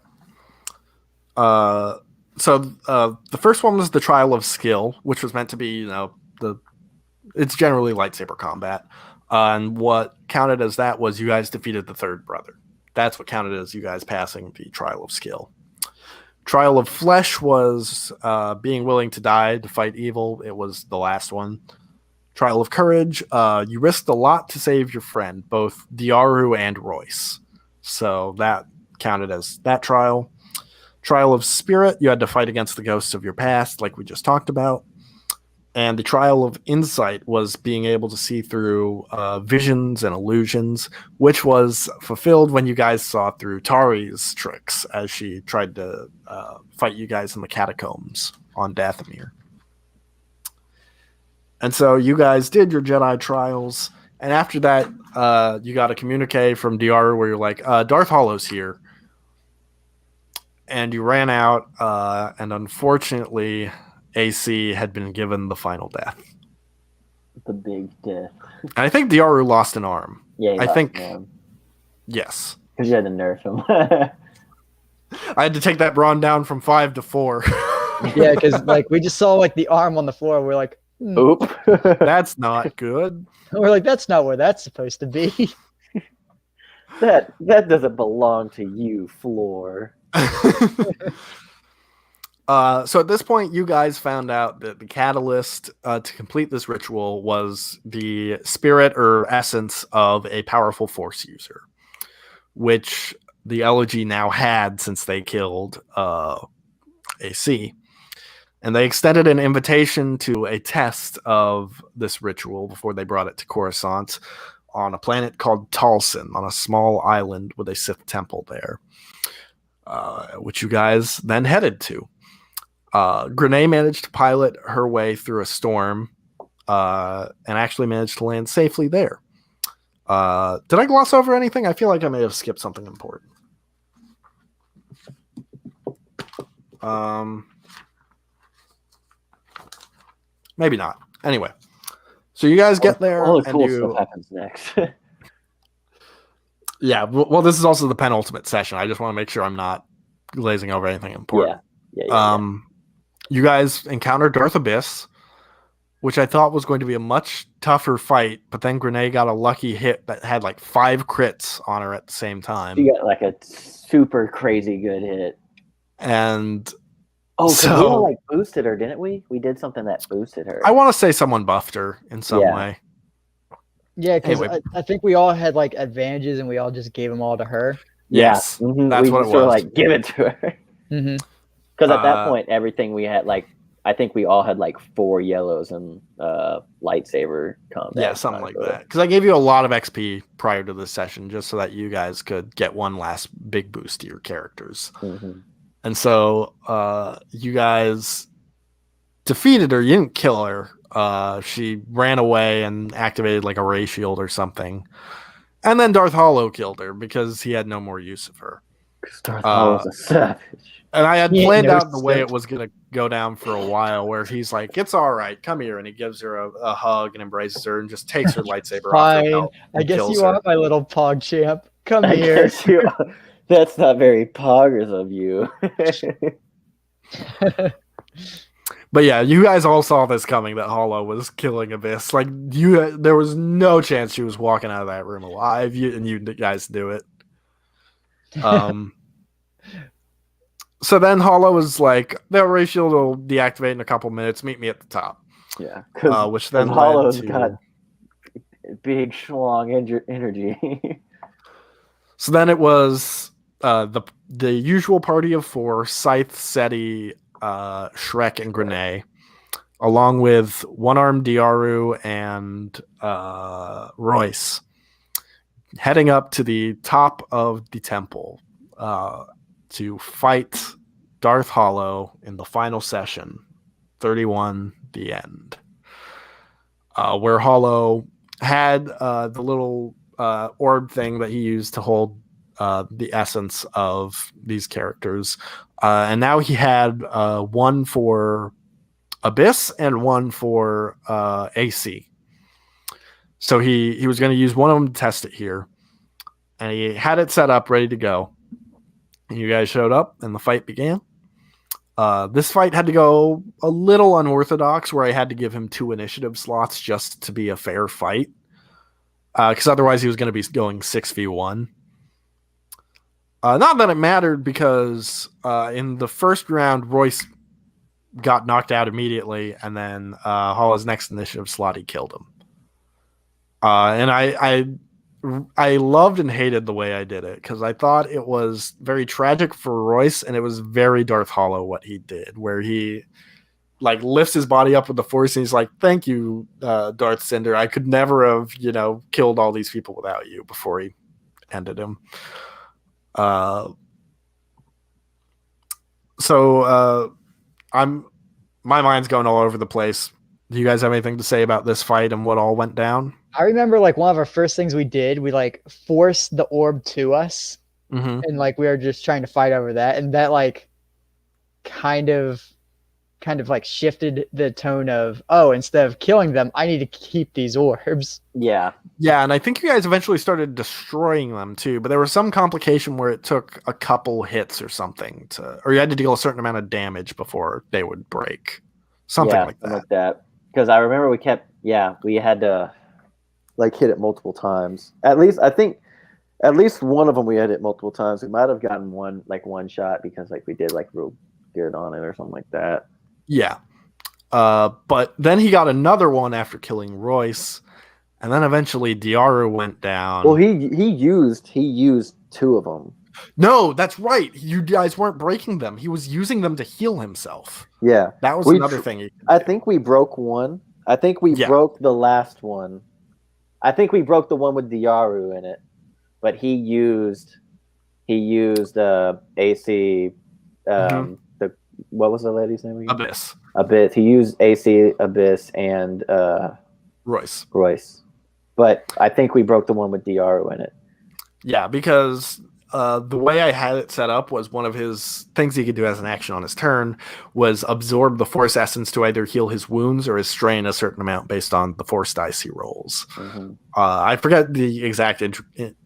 So the first one was the Trial of Skill, which was meant to be it's generally lightsaber combat. And what counted as that was you guys defeated the third brother. That's what counted as you guys passing the Trial of Skill. Trial of Flesh was being willing to die to fight evil. It was the last one. Trial of Courage, you risked a lot to save your friend, both Dyaru and Royce. So that counted as that trial. Trial of Spirit, you had to fight against the ghosts of your past, like we just talked about. And the Trial of Insight was being able to see through visions and illusions, which was fulfilled when you guys saw through Tari's tricks as she tried to fight you guys in the catacombs on Dathomir. And so you guys did your Jedi trials, and after that, you got a communique from Dyaru where you're like, Darth Hollow's here. And you ran out, and unfortunately, AC had been given the final death. The big death. And I think Dyaru lost an arm. Yeah, I think. Yes. Because you had to nerf him. I had to take that brawn down from 5 to 4. Yeah, because like we just saw like the arm on the floor. We're like, oop. That's not good. We're like, that's not where that's supposed to be. That doesn't belong to you, Floor. So at this point, you guys found out that the catalyst to complete this ritual was the spirit or essence of a powerful force user, which the elegy now had since they killed AC. And they extended an invitation to a test of this ritual before they brought it to Coruscant on a planet called Talson, on a small island with a Sith temple there, which you guys then headed to. Grenade managed to pilot her way through a storm and actually managed to land safely there. Did I gloss over anything? I feel like I may have skipped something important. Maybe not. Anyway, so you guys get there. All the cool and stuff happens next. Yeah, well, this is also the penultimate session. I just want to make sure I'm not glazing over anything important. Yeah. You guys encountered Darth Abyss, which I thought was going to be a much tougher fight, but then Grenade got a lucky hit that had like 5 crits on her at the same time. She got like a super crazy good hit. And we all like boosted her, didn't we? We did something that boosted her. I want to say someone buffed her in some way. Yeah, because Anyway. I think we all had like advantages and we all just gave them all to her. Yes, that's we what it just were was. like, give it to her. Mm-hmm. Because at that point, everything we had, like, I think we all had like 4 yellows and lightsaber combat. Yeah, something like that. Because I gave you a lot of XP prior to this session just so that you guys could get one last big boost to your characters. Mm-hmm. And so you guys defeated her. You didn't kill her. She ran away and activated like a ray shield or something. And then Darth Hollow killed her because he had no more use of her. Because Darth Hollow's a savage. And I had He planned knows out the way stuff. it was going to go down for a while, where he's like, "It's all right, come here," and he gives her a hug and embraces her and just takes her lightsaber off her Fine. belt. I and guess kills you her. are my little pog champ. Come I here. guess that's not very poggers of you. But yeah, you guys all saw this coming, that Hollow was killing Abyss. Like, there was no chance she was walking out of that room alive, and you guys knew it. So then Hollow was like, the ray shield will deactivate in a couple minutes. Meet me at the top. Yeah, Which then led Hollow's to... got big schlong energy. So then it was the usual party of 4, Scythe, Seti, Shrek, and Grenade, along with one-armed Dyaru and Royce, heading up to the top of the temple to fight Darth Hollow in the final session, 31, the end, where Hollow had the little orb thing that he used to hold the essence of these characters. And now he had one for Abyss and one for AC. So he was going to use one of them to test it here. And he had it set up, ready to go. And you guys showed up, and the fight began. This fight had to go a little unorthodox, where I had to give him 2 initiative slots just to be a fair fight. Because otherwise he was going to be going 6v1. Not that it mattered, because in the first round, Royce got knocked out immediately, and then Hollow's next initiative slot, he killed him. And I loved and hated the way I did it, because I thought it was very tragic for Royce, and it was very Darth Hollow what he did, where he like lifts his body up with the Force, and he's like, "Thank you, Darth Cinder. I could never have, killed all these people without you," before he ended him. My mind's going all over the place. Do you guys have anything to say about this fight and what all went down? I remember like one of our first things we did, we like forced the orb to us, and like we were just trying to fight over that, and that like kind of like shifted the tone of, oh, instead of killing them, I need to keep these orbs. Yeah. Yeah, and I think you guys eventually started destroying them too, but there was some complication where it took a couple hits or something or you had to deal a certain amount of damage before they would break. Something like that. Because I remember we had to like hit it multiple times. At least I think At least one of them we had it multiple times. We might have gotten one shot because like we did like real good on it or something like that. Yeah. But then he got another one after killing Royce, and then eventually Dyaru went down. Well, he used 2 of them. No, that's right. You guys weren't breaking them. He was using them to heal himself. Yeah, that was another thing. I think we broke one. I think we broke the last one. I think we broke the one with Dyaru in it, but he used AC. The what was the lady's name again? Abyss. He used AC, Abyss, and Royce. But I think we broke the one with Dyaru in it. Yeah, because the way I had it set up was one of his things he could do as an action on his turn was absorb the Force Essence to either heal his wounds or strain a certain amount based on the Force dice he rolls. Mm-hmm. I forget the exact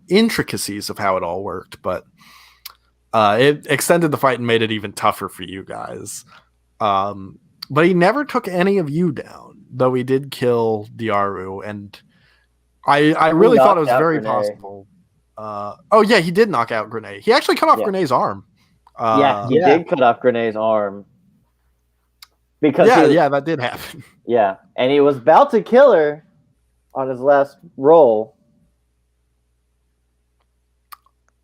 intricacies of how it all worked, but it extended the fight and made it even tougher for you guys. But he never took any of you down, though he did kill Dyaru, and I really thought it was very possible. Yeah, he did knock out Grenade. He actually cut off Grenade's arm. He did cut off Grenade's arm. Because that did happen. Yeah, and he was about to kill her on his last roll.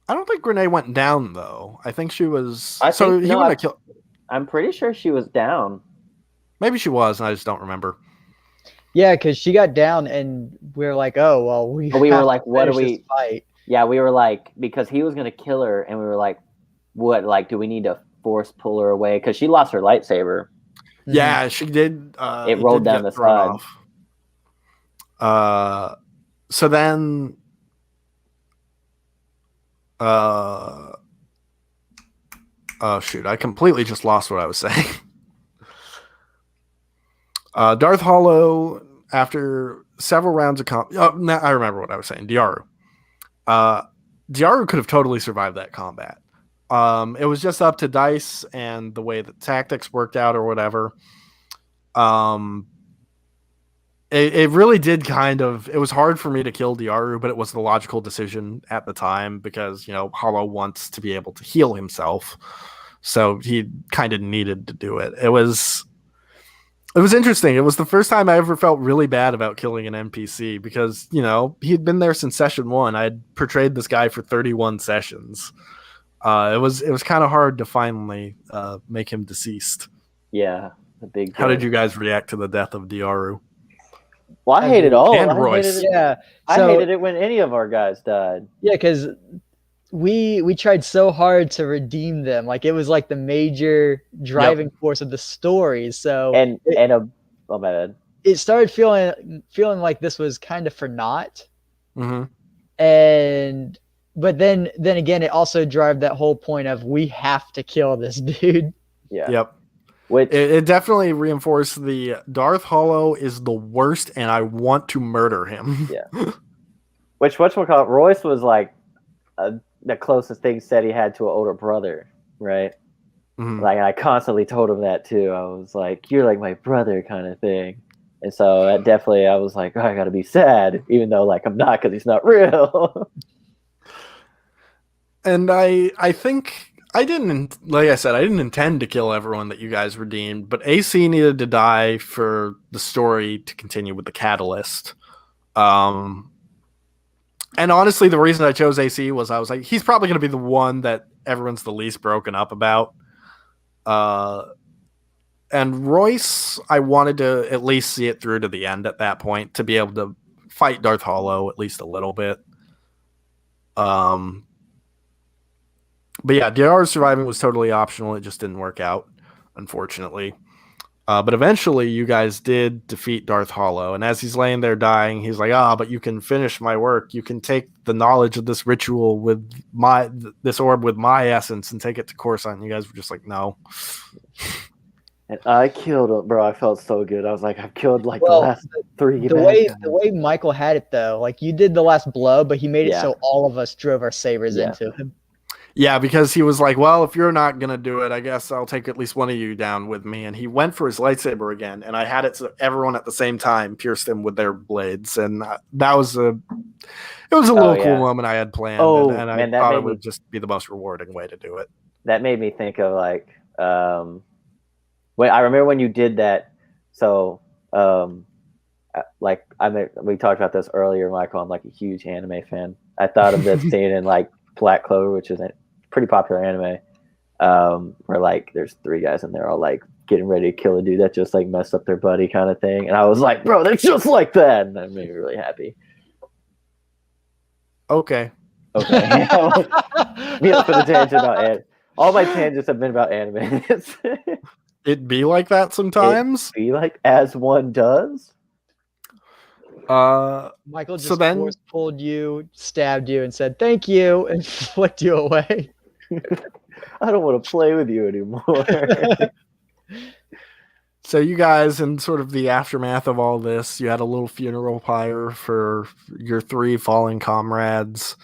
I don't think Grenade went down though. I think she was. I'm pretty sure she was down. Maybe she was, and I just don't remember. Yeah, because she got down, and we were like, "Oh, well, we were like, what do we fight?" Yeah, we were like, because he was gonna kill her, and we were like, "What? Like, do we need to force pull her away?" Because she lost her lightsaber. Yeah, she did. It rolled down the side. So then, oh shoot! I completely just lost what I was saying. Darth Hollow, after several rounds of now I remember what I was saying. Dyaru. Dyaru could have totally survived that combat. It was just up to dice and the way the tactics worked out or whatever. It really did it was hard for me to kill Dyaru, but it was the logical decision at the time because, Hollow wants to be able to heal himself. So he kind of needed to do it. It was interesting. It was the first time I ever felt really bad about killing an NPC because, he'd been there since session 1. I had portrayed this guy for 31 sessions. It was kind of hard to finally make him deceased. Yeah, the big. How did you guys react to the death of Dyaru? Well, I hated all. And Royce. I hated it when any of our guys died. Yeah, because we tried so hard to redeem them. Like it was like the major driving force of the story. So oh my bad. It started feeling like this was kind of for naught. Mm-hmm. But then again, it also drove that whole point of we have to kill this dude. Yeah. Yep. Which it definitely reinforced the Darth Hollow is the worst, and I want to murder him. Yeah. Which whatchamacallit, Royce was like the closest thing said he had to an older brother, right? Mm-hmm. Like I constantly told him that too. I was like, "You're like my brother," kind of thing. And so that definitely, I was like, oh, I gotta be sad, even though like I'm not, because he's not real. And I think I didn't, like I said, I didn't intend to kill everyone that you guys redeemed, but AC needed to die for the story to continue with the catalyst. And honestly, the reason I chose AC was I was like, he's probably going to be the one that everyone's the least broken up about. And Royce, I wanted to at least see it through to the end at that point to be able to fight Darth Hollow at least a little bit. But yeah, Dyaru surviving was totally optional. It just didn't work out, unfortunately. But eventually, you guys did defeat Darth Hollow. And as he's laying there dying, he's like, but you can finish my work. You can take the knowledge of this ritual with this orb with my essence and take it to Coruscant. And you guys were just like, no. And I killed him, bro. I felt so good. I was like, I've killed the last 3 The way Michael had it, though, like you did the last blow, but he made it so all of us drove our sabers into him. Yeah, because he was like, well, if you're not going to do it, I guess I'll take at least one of you down with me. And he went for his lightsaber again. And I had it so everyone at the same time pierced him with their blades. And that was it was a little cool moment I had planned. And I thought it would just be the most rewarding way to do it. That made me think of like, when I remember when you did that. So, we talked about this earlier, Michael. I'm like a huge anime fan. I thought of that scene in like Black Clover, which is a pretty popular anime, where like there's 3 guys in there all like getting ready to kill a dude that just like messed up their buddy kind of thing. And I was like, bro, they're just like that. And that made me really happy. Okay. Me up for the tangent about all my tangents have been about anime. It'd be like that sometimes. It'd be like as one does. Michael just force pulled you, stabbed you, and said thank you, and flicked you away. I don't want to play with you anymore. So you guys, in sort of the aftermath of all this, you had a little funeral pyre for your 3 fallen comrades.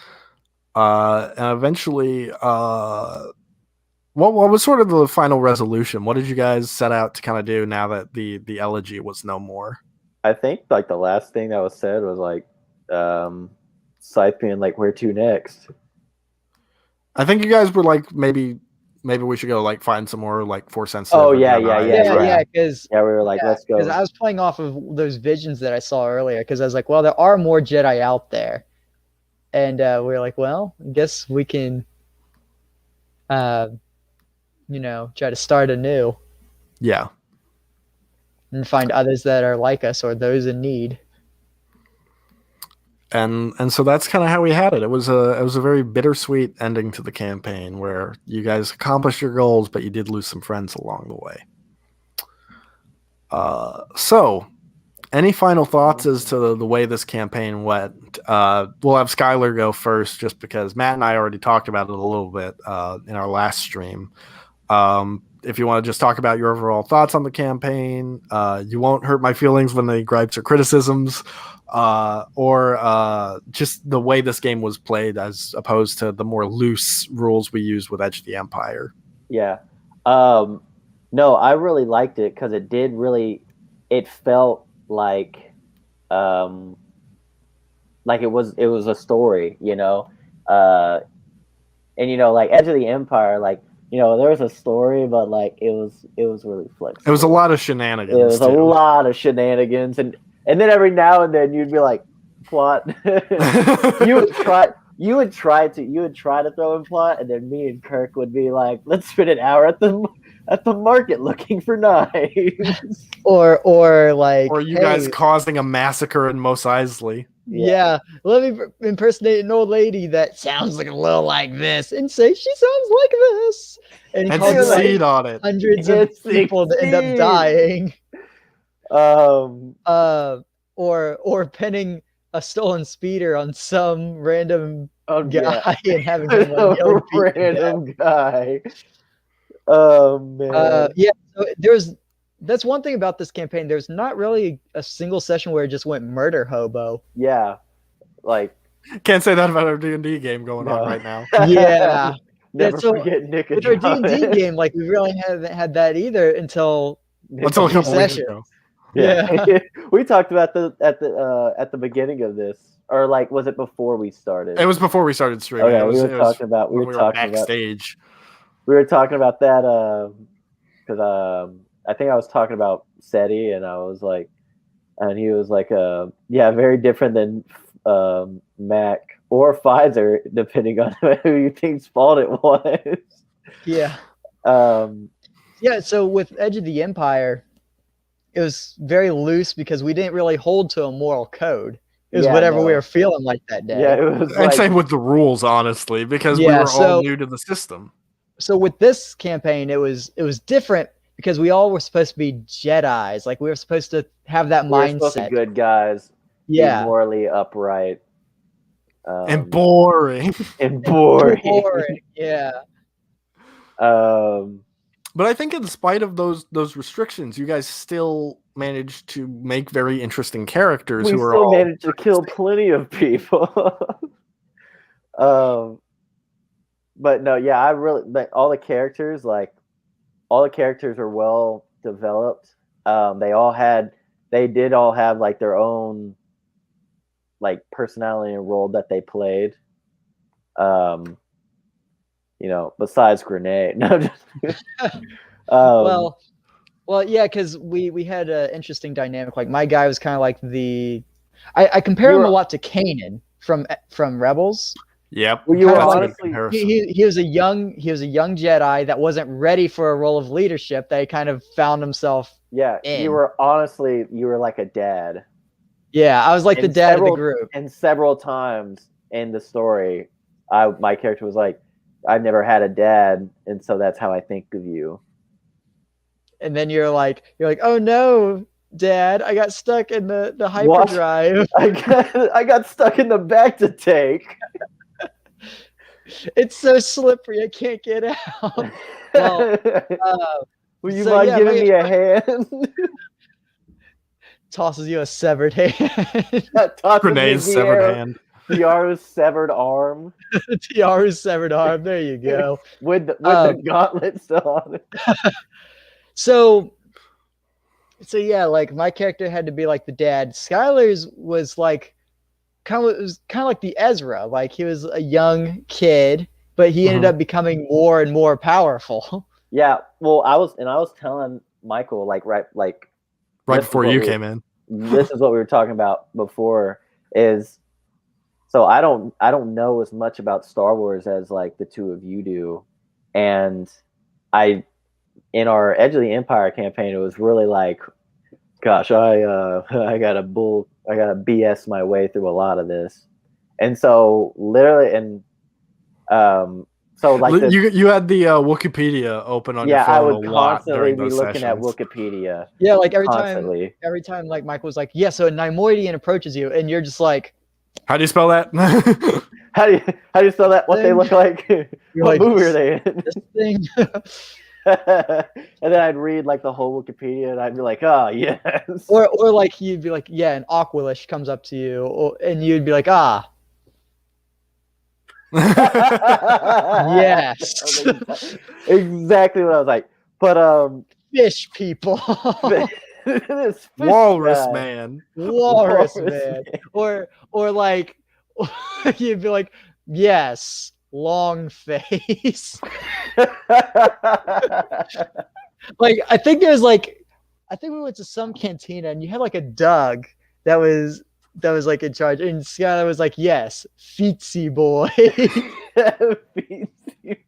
And eventually, what was sort of the final resolution? What did you guys set out to kind of do now that the elegy was no more? I think like the last thing that was said was like, Scythe being like, where to next? I think you guys were like, maybe we should go like find some more like Force sensitive. Oh yeah, because we were like, let's go. Because I was playing off of those visions that I saw earlier. Because I was like, well, there are more Jedi out there, and we were like, well, I guess we can, try to start anew. Yeah. And find others that are like us or those in need. And so that's kind of how we had it. It was a very bittersweet ending to the campaign where you guys accomplished your goals, but you did lose some friends along the way. So any final thoughts as to the way this campaign went? We'll have Skyler go first, just because Matt and I already talked about it a little bit in our last stream. If you want to just talk about your overall thoughts on the campaign, you won't hurt my feelings when they gripes or criticisms, or just the way this game was played as opposed to the more loose rules we used with Edge of the Empire. Yeah. No, I really liked it because it felt like it was a story, and like Edge of the Empire, like, there was a story, but like it was really flexible. It was a lot of shenanigans. It was a lot of shenanigans, and then every now and then you'd be like, plot. you would try to throw in plot, and then me and Kirk would be like, let's spend an hour at the market looking for knives. or you guys causing a massacre in Mos Eisley. Yeah, let me impersonate an old lady that sounds like a little like this and say she sounds like this, and succeed on it. Hundreds of people that end up dying. Or pinning a stolen speeder on some random guy and having him like, random guy. Oh man. So that's one thing about this campaign. There's not really a single session where it just went murder hobo. Yeah, like can't say that about our D&D game going on right now. Yeah, never forget Nick. With our D&D game, like we really haven't had that either until a couple weeks ago. Yeah. We talked about at the beginning of this, or like was it before we started? It was before we started streaming. Okay, we were talking about backstage. We were talking about that because I think I was talking about SETI, and I was like, and he was like, very different than Mac or Pfizer, depending on who you think's fault it was. Yeah. So with Edge of the Empire, it was very loose because we didn't really hold to a moral code. It was whatever we were feeling like that day. Yeah, it was. And same with the rules, honestly, because we were all new to the system. So with this campaign, it was different because we all were supposed to be Jedis. Like we were supposed to have that mindset. Supposed to be good guys. Yeah. Be morally upright. And boring. Yeah. But I think in spite of those restrictions, you guys still managed to make very interesting characters who are all managed to kill plenty of people. but no, yeah, I really like all the characters. Like all the characters are well developed. They did all have like their own like personality and role that they played. Besides Grenade. No, just, well, yeah, because we had an interesting dynamic. Like my guy was kind of like I compare him a lot to Kanan from Rebels. Yep. Well, you were honestly he was a young Jedi that wasn't ready for a role of leadership. That he kind of found himself. Yeah, in. you were like a dad. Yeah, I was like the dad of the group. And several times in the story, my character was like, "I've never had a dad, and so that's how I think of you." And then you're like, "Oh no, Dad, I got stuck in the hyperdrive. I got stuck in the back to take. It's so slippery, I can't get out." Well, will you mind giving me a hand? Tosses you a severed hand. Renee's severed hand. Dyaru's severed arm. Dyaru's severed arm. There you go. with the gauntlet still on it. So yeah, like my character had to be like the dad. Skyler's was like kind of like the Ezra. Like he was a young kid, but he ended up becoming more and more powerful. Yeah. Well, I was telling Michael right before you came in. This is what we were talking about before. So I don't know as much about Star Wars as like the two of you do, and in our Edge of the Empire campaign, it was really like, gosh, I gotta BS my way through a lot of this, and so literally, and so like you had the Wikipedia open on your phone. I would constantly be looking at Wikipedia. Yeah, like every time like Mike was like, yeah, so a Neimoidian approaches you, and you're just like, how do you spell that? How do you spell that? What they look like? What movie are they in? This thing. And then I'd read like the whole Wikipedia, and I'd be like, "Oh yes." Or like you'd be like, "Yeah," an Aqualish comes up to you, and you'd be like, "Ah." Yes. Exactly what I was like. But fish people. This fish Walrus guy. man. Walrus man. Or like you'd be like, "Yes, long face." Like I think we went to some cantina and you had like a Doug that was like in charge, and Skyler was like, "Yes, feetsy boy." Feetsy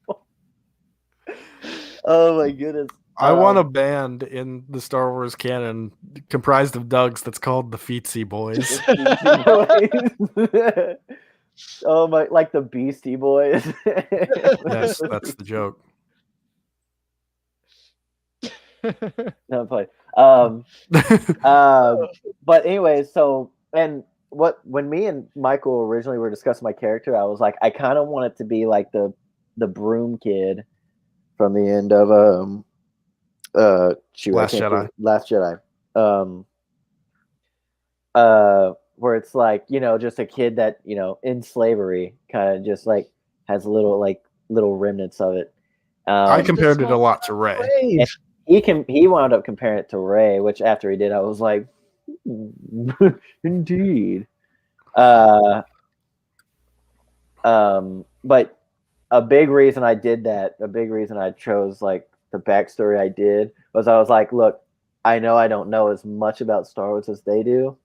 boy. Oh my goodness. I want a band in the Star Wars canon comprised of Dougs that's called the Feetsy Boys. Oh my, like the Beastie Boys. Yes, that's the joke. No, play. But anyways, so when me and Michael originally were discussing my character, I was like, I kind of want it to be like the broom kid from the end of Last Jedi. Where it's like, just a kid that, in slavery kind of just like has little remnants of it. I compared it a lot to Rey. He wound up comparing it to Rey, which after he did, I was like, indeed. But a big reason I did that, a big reason I chose like the backstory I did, was I was like, look, I know I don't know as much about Star Wars as they do.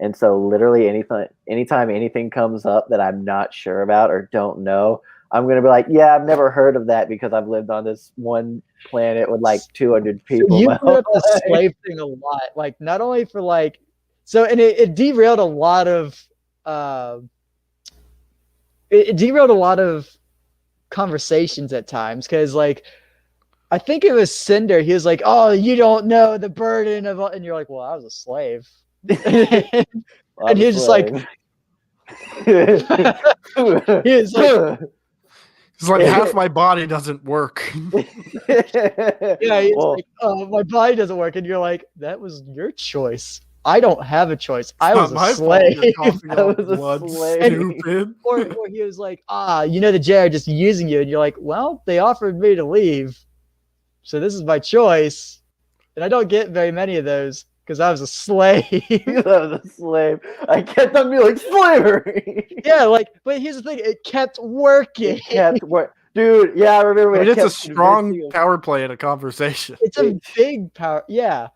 And so literally anytime anything comes up that I'm not sure about or don't know, I'm going to be like, yeah, I've never heard of that because I've lived on this one planet with like 200 people. So you brought up the slave thing a lot, like not only for like, so, and it derailed a lot of, it derailed a lot of conversations at times. Cause like, I think it was Cinder. He was like, "Oh, you don't know the burden of," and you're like, "Well, I was a slave." And he was just like, it's like half my body doesn't work. Yeah, he's like, "Oh, my body doesn't work," and you're like, "That was your choice." I don't have a choice. I It's was not a my fault slave. you're coughing I up was a blood, slave. stupid. or he was like, the jail are just using you. And you're like, well, they offered me to leave. So this is my choice. And I don't get very many of those because I was a slave. I was a slave. I kept on being like slavery. Yeah, but here's the thing. It kept working. It kept work. Dude, yeah, I remember. I mean, it it's a kept strong convincing him. power play in a conversation. It's a big power. Yeah.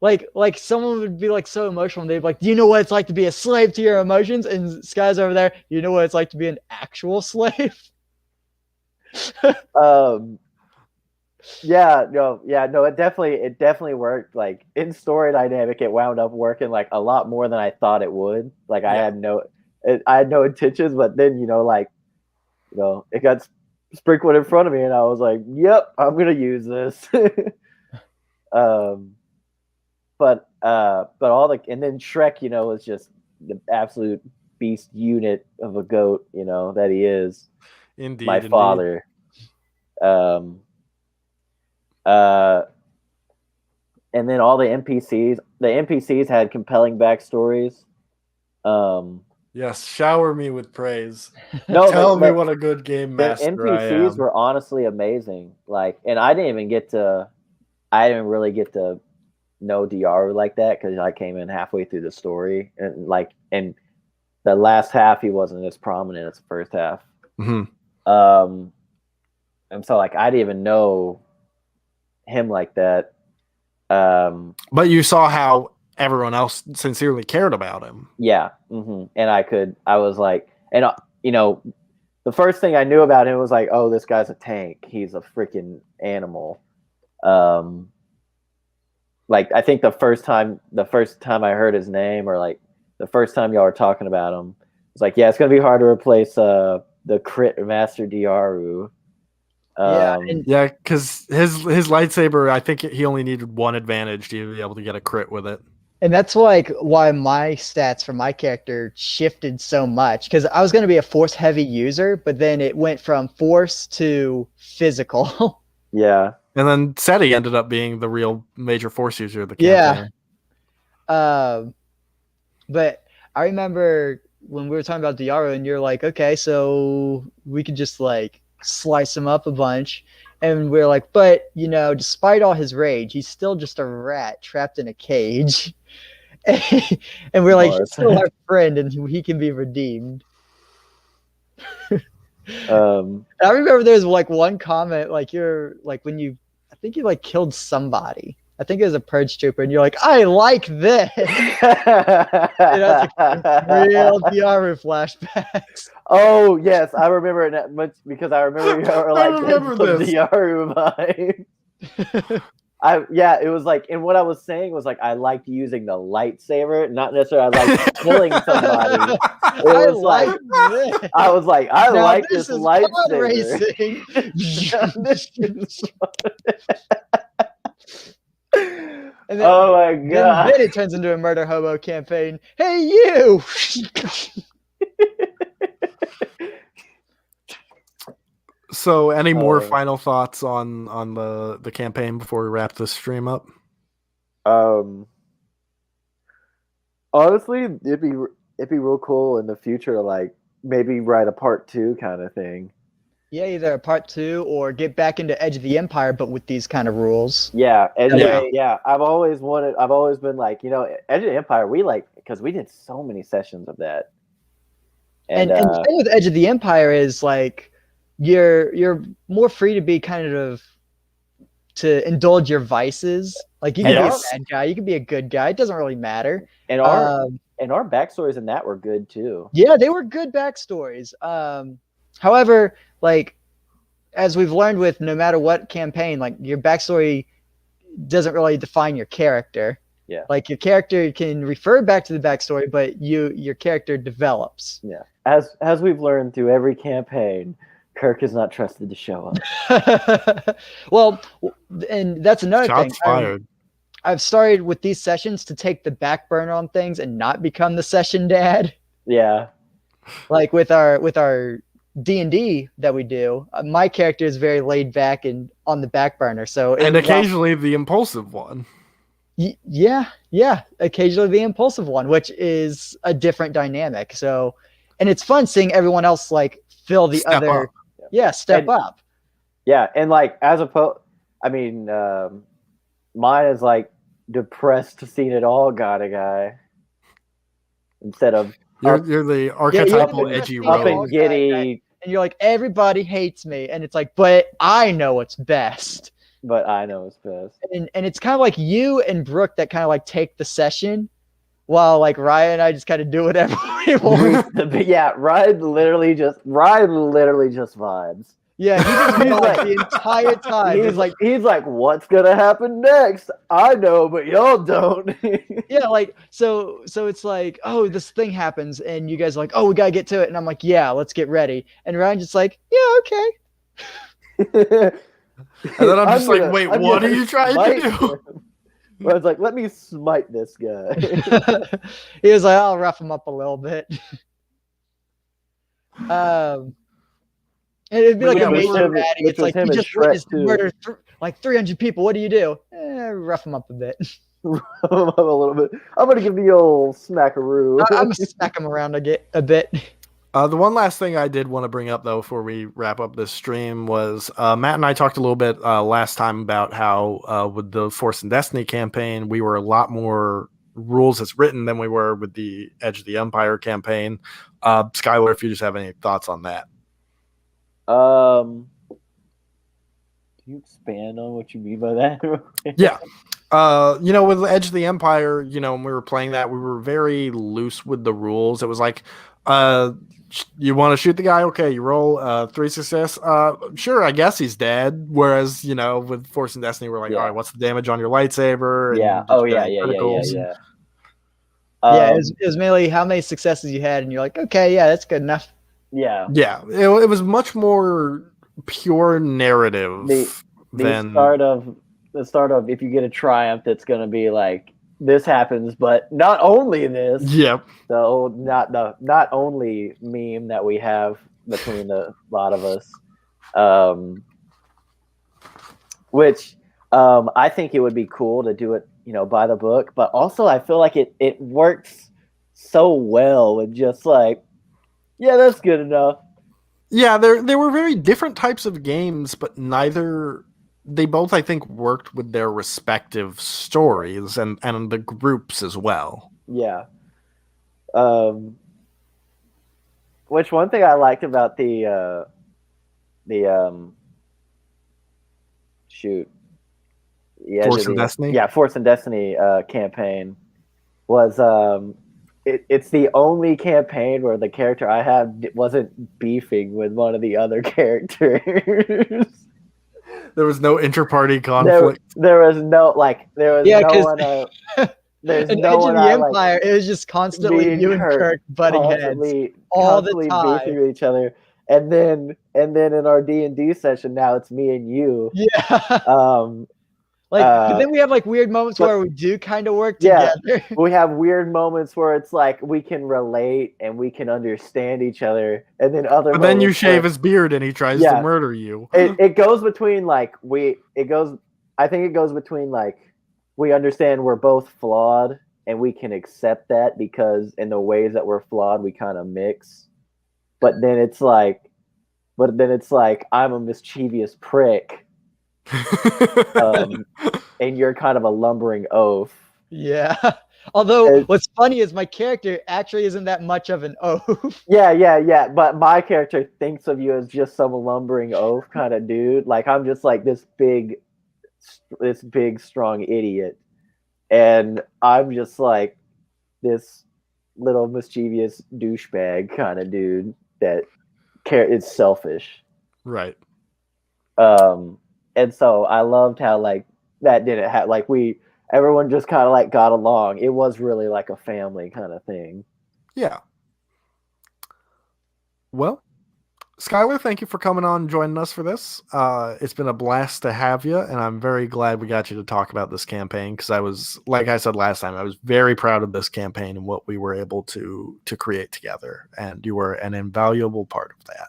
Like someone would be like so emotional and they'd be like, do you know what it's like to be a slave to your emotions? And Sky's over there, you know what it's like to be an actual slave? It definitely worked. Like in story dynamic, it wound up working like a lot more than I thought it would. Like I had no intentions, but then it got sprinkled in front of me, and I was like, "Yep, I'm gonna use this." But and then Shrek, was just the absolute beast unit of a goat, that he is. Indeed, My indeed. father. And then all the NPCs had compelling backstories. Yes, shower me with praise. No, Tell me what a good game the master I NPCs am. were honestly amazing. And I didn't really get to know Dyaru like that because I came in halfway through the story, and the last half he wasn't as prominent as the first half. Mhm. And so I didn't even know him like that. But you saw how everyone else sincerely cared about him. Yeah. Mm-hmm. And I was like, and the first thing I knew about him was like, oh, this guy's a tank. He's a freaking animal. I think the first time I heard his name, or the first time y'all were talking about him, it's like, yeah, it's gonna be hard to replace the crit master Dyaru. Yeah, because his lightsaber, I think he only needed one advantage to be able to get a crit with it. And that's why my stats for my character shifted so much, because I was going to be a force heavy user, but then it went from force to physical. Yeah. And then Seti ended up being the real major force user of the campaign. Yeah. But I remember when we were talking about Dyaru, and you're like, okay, so we could just slice him up a bunch. And we're like, but despite all his rage, he's still just a rat trapped in a cage. And we're like, he's still our friend, and he can be redeemed. I remember there was one comment, I think you killed somebody. I think it was a purge trooper, and you're like, I like this. And that's real Dyaru flashbacks. Oh yes, I remember it that much because I remember you were I remember this. Dyaru vibe. It was and what I was saying was I liked using the lightsaber, not necessarily I liked killing somebody. It was I was like, I now like this this is lightsaber. And then, oh my god! Then it turns into a murder hobo campaign. Hey you! So, any more final thoughts on the campaign before we wrap this stream up? Honestly, it'd be real cool in the future to maybe write a part 2 kind of thing. Yeah, either a part 2 or get back into Edge of the Empire, but with these kind of rules. Yeah, and Yeah. I've always been Edge of the Empire. Because we did so many sessions of that. And the thing with Edge of the Empire is you're more free to be to indulge your vices. You can be a bad guy, you can be a good guy. It doesn't really matter. And our backstories in that were good too. Yeah, they were good backstories. However, as we've learned with no matter what campaign, your backstory doesn't really define your character. Yeah. Your character can refer back to the backstory, but your character develops. Yeah. As we've learned through every campaign, Kirk is not trusted to show up. Well, and that's another thing. Shots fired. I've started with these sessions to take the back burner on things and not become the session dad. Yeah. With our D&D that we do, my character is very laid back and on the back burner. And occasionally the impulsive one. Yeah. Occasionally the impulsive one, which is a different dynamic. So, and it's fun seeing everyone else like fill the Step other. up. Yeah, step And- up. Yeah, and like mine is like depressed, seen it all got a guy instead of You're up, the Yeah, archetypal you're the edgy seen it up all rogue. and giddy, and you're like, everybody hates me, and it's like, but I know what's best. but I know it's best. And it's kind of like you and Brooke that kind of like take the session, while like Ryan and I just kind of do whatever we want. Yeah, Ryan literally just vibes. Yeah, he just He's vibes like- the entire time. He's like, what's gonna happen next? I know, but y'all don't. Yeah, like so it's like, oh, this thing happens, and you guys are like, oh, we gotta get to it, and I'm like, yeah, let's get ready, and Ryan just like, yeah, okay. And then I'm just like, wait, what are you trying to do? I was like, let me smite this guy. He was like, I'll rough him up a little bit. And it'd be like Yeah, a which major was him- baddie. which It's was like him you and just Shrek, witnessed too. murder like 300 people. What do you do? Rough him up a bit. a little bit. I'm gonna give the old smackaroo. I'm gonna smack him around a bit. The one last thing I did want to bring up, though, before we wrap up this stream was Matt and I talked a little bit last time about how with the Force and Destiny campaign, we were a lot more rules as written than we were with the Edge of the Empire campaign. Skyler, if you just have any thoughts on that. Can you expand on what you mean by that? Yeah. With Edge of the Empire, when we were playing that, we were very loose with the rules. It was like, you want to shoot the guy? Okay, you roll 3 success. Sure, I guess he's dead. Whereas, with Force and Destiny, we're like, Yeah. all right, what's the damage on your lightsaber? Yeah. And Oh did you yeah. get any Yeah. criticals? Yeah. Yeah, it was mainly how many successes you had, and you're like, okay, yeah, that's good enough. Yeah. Yeah, it was much more pure narrative The than start of if you get a triumph, it's gonna be like this happens, but not only this. Yep. The not only meme that we have between a lot of us, which I think it would be cool to do it, by the book, but also I feel like it works so well with just like, yeah, that's good enough. Yeah, there were very different types of games, but they both, I think, worked with their respective stories and the groups as well. Yeah. Which one thing I liked about the Force and Destiny? Yeah, Force and Destiny campaign was it's the only campaign where the character I have wasn't beefing with one of the other characters. There was no inter-party conflict. There was no Yeah, no 'cause- one. There's In no Edge of one the I Empire, it was just constantly me and you and Kirk Kirk butting heads all the constantly time. beefing with each other, and then in our D&D session now it's me and you. Yeah. Um, But then we have like weird moments but- where we do kind of work Yeah. together. we have weird moments where it's like we can relate and we can understand each other, and then other. But then you moments shave where his beard and he tries Yeah. to murder you. it goes between like I think it goes between like we understand we're both flawed and we can accept that because in the ways that we're flawed we kind of mix. But then it's like I'm a mischievous prick, and you're kind of a lumbering oaf. Yeah. Although It's- what's funny is my character actually isn't that much of an oaf. Yeah. But my character thinks of you as just some lumbering oaf kind of dude. Like I'm just like this big, strong idiot, and I'm just like this little mischievous douchebag kind of dude that is selfish. Right. And so I loved how like that didn't have like everyone just kind of like got along. It was really like a family kind of thing. Yeah. Well, Skyler, thank you for coming on and joining us for this. It's been a blast to have you, and I'm very glad we got you to talk about this campaign because I was, like I said last time, I was very proud of this campaign and what we were able to create together, and you were an invaluable part of that.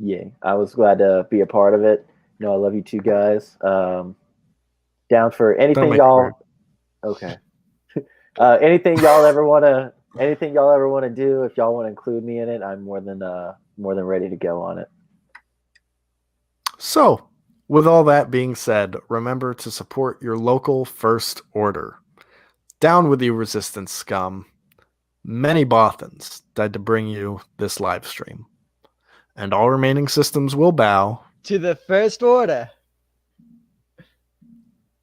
Yeah, I was glad to be a part of it. I love you two guys. Down for anything make it y'all. weird. Okay. Anything y'all ever want to do? If y'all want to include me in it, I'm more than ready to go on it. So, with all that being said, remember to support your local First Order. Down with you, resistance scum. Many Bothans died to bring you this live stream. And all remaining systems will bow To the First Order.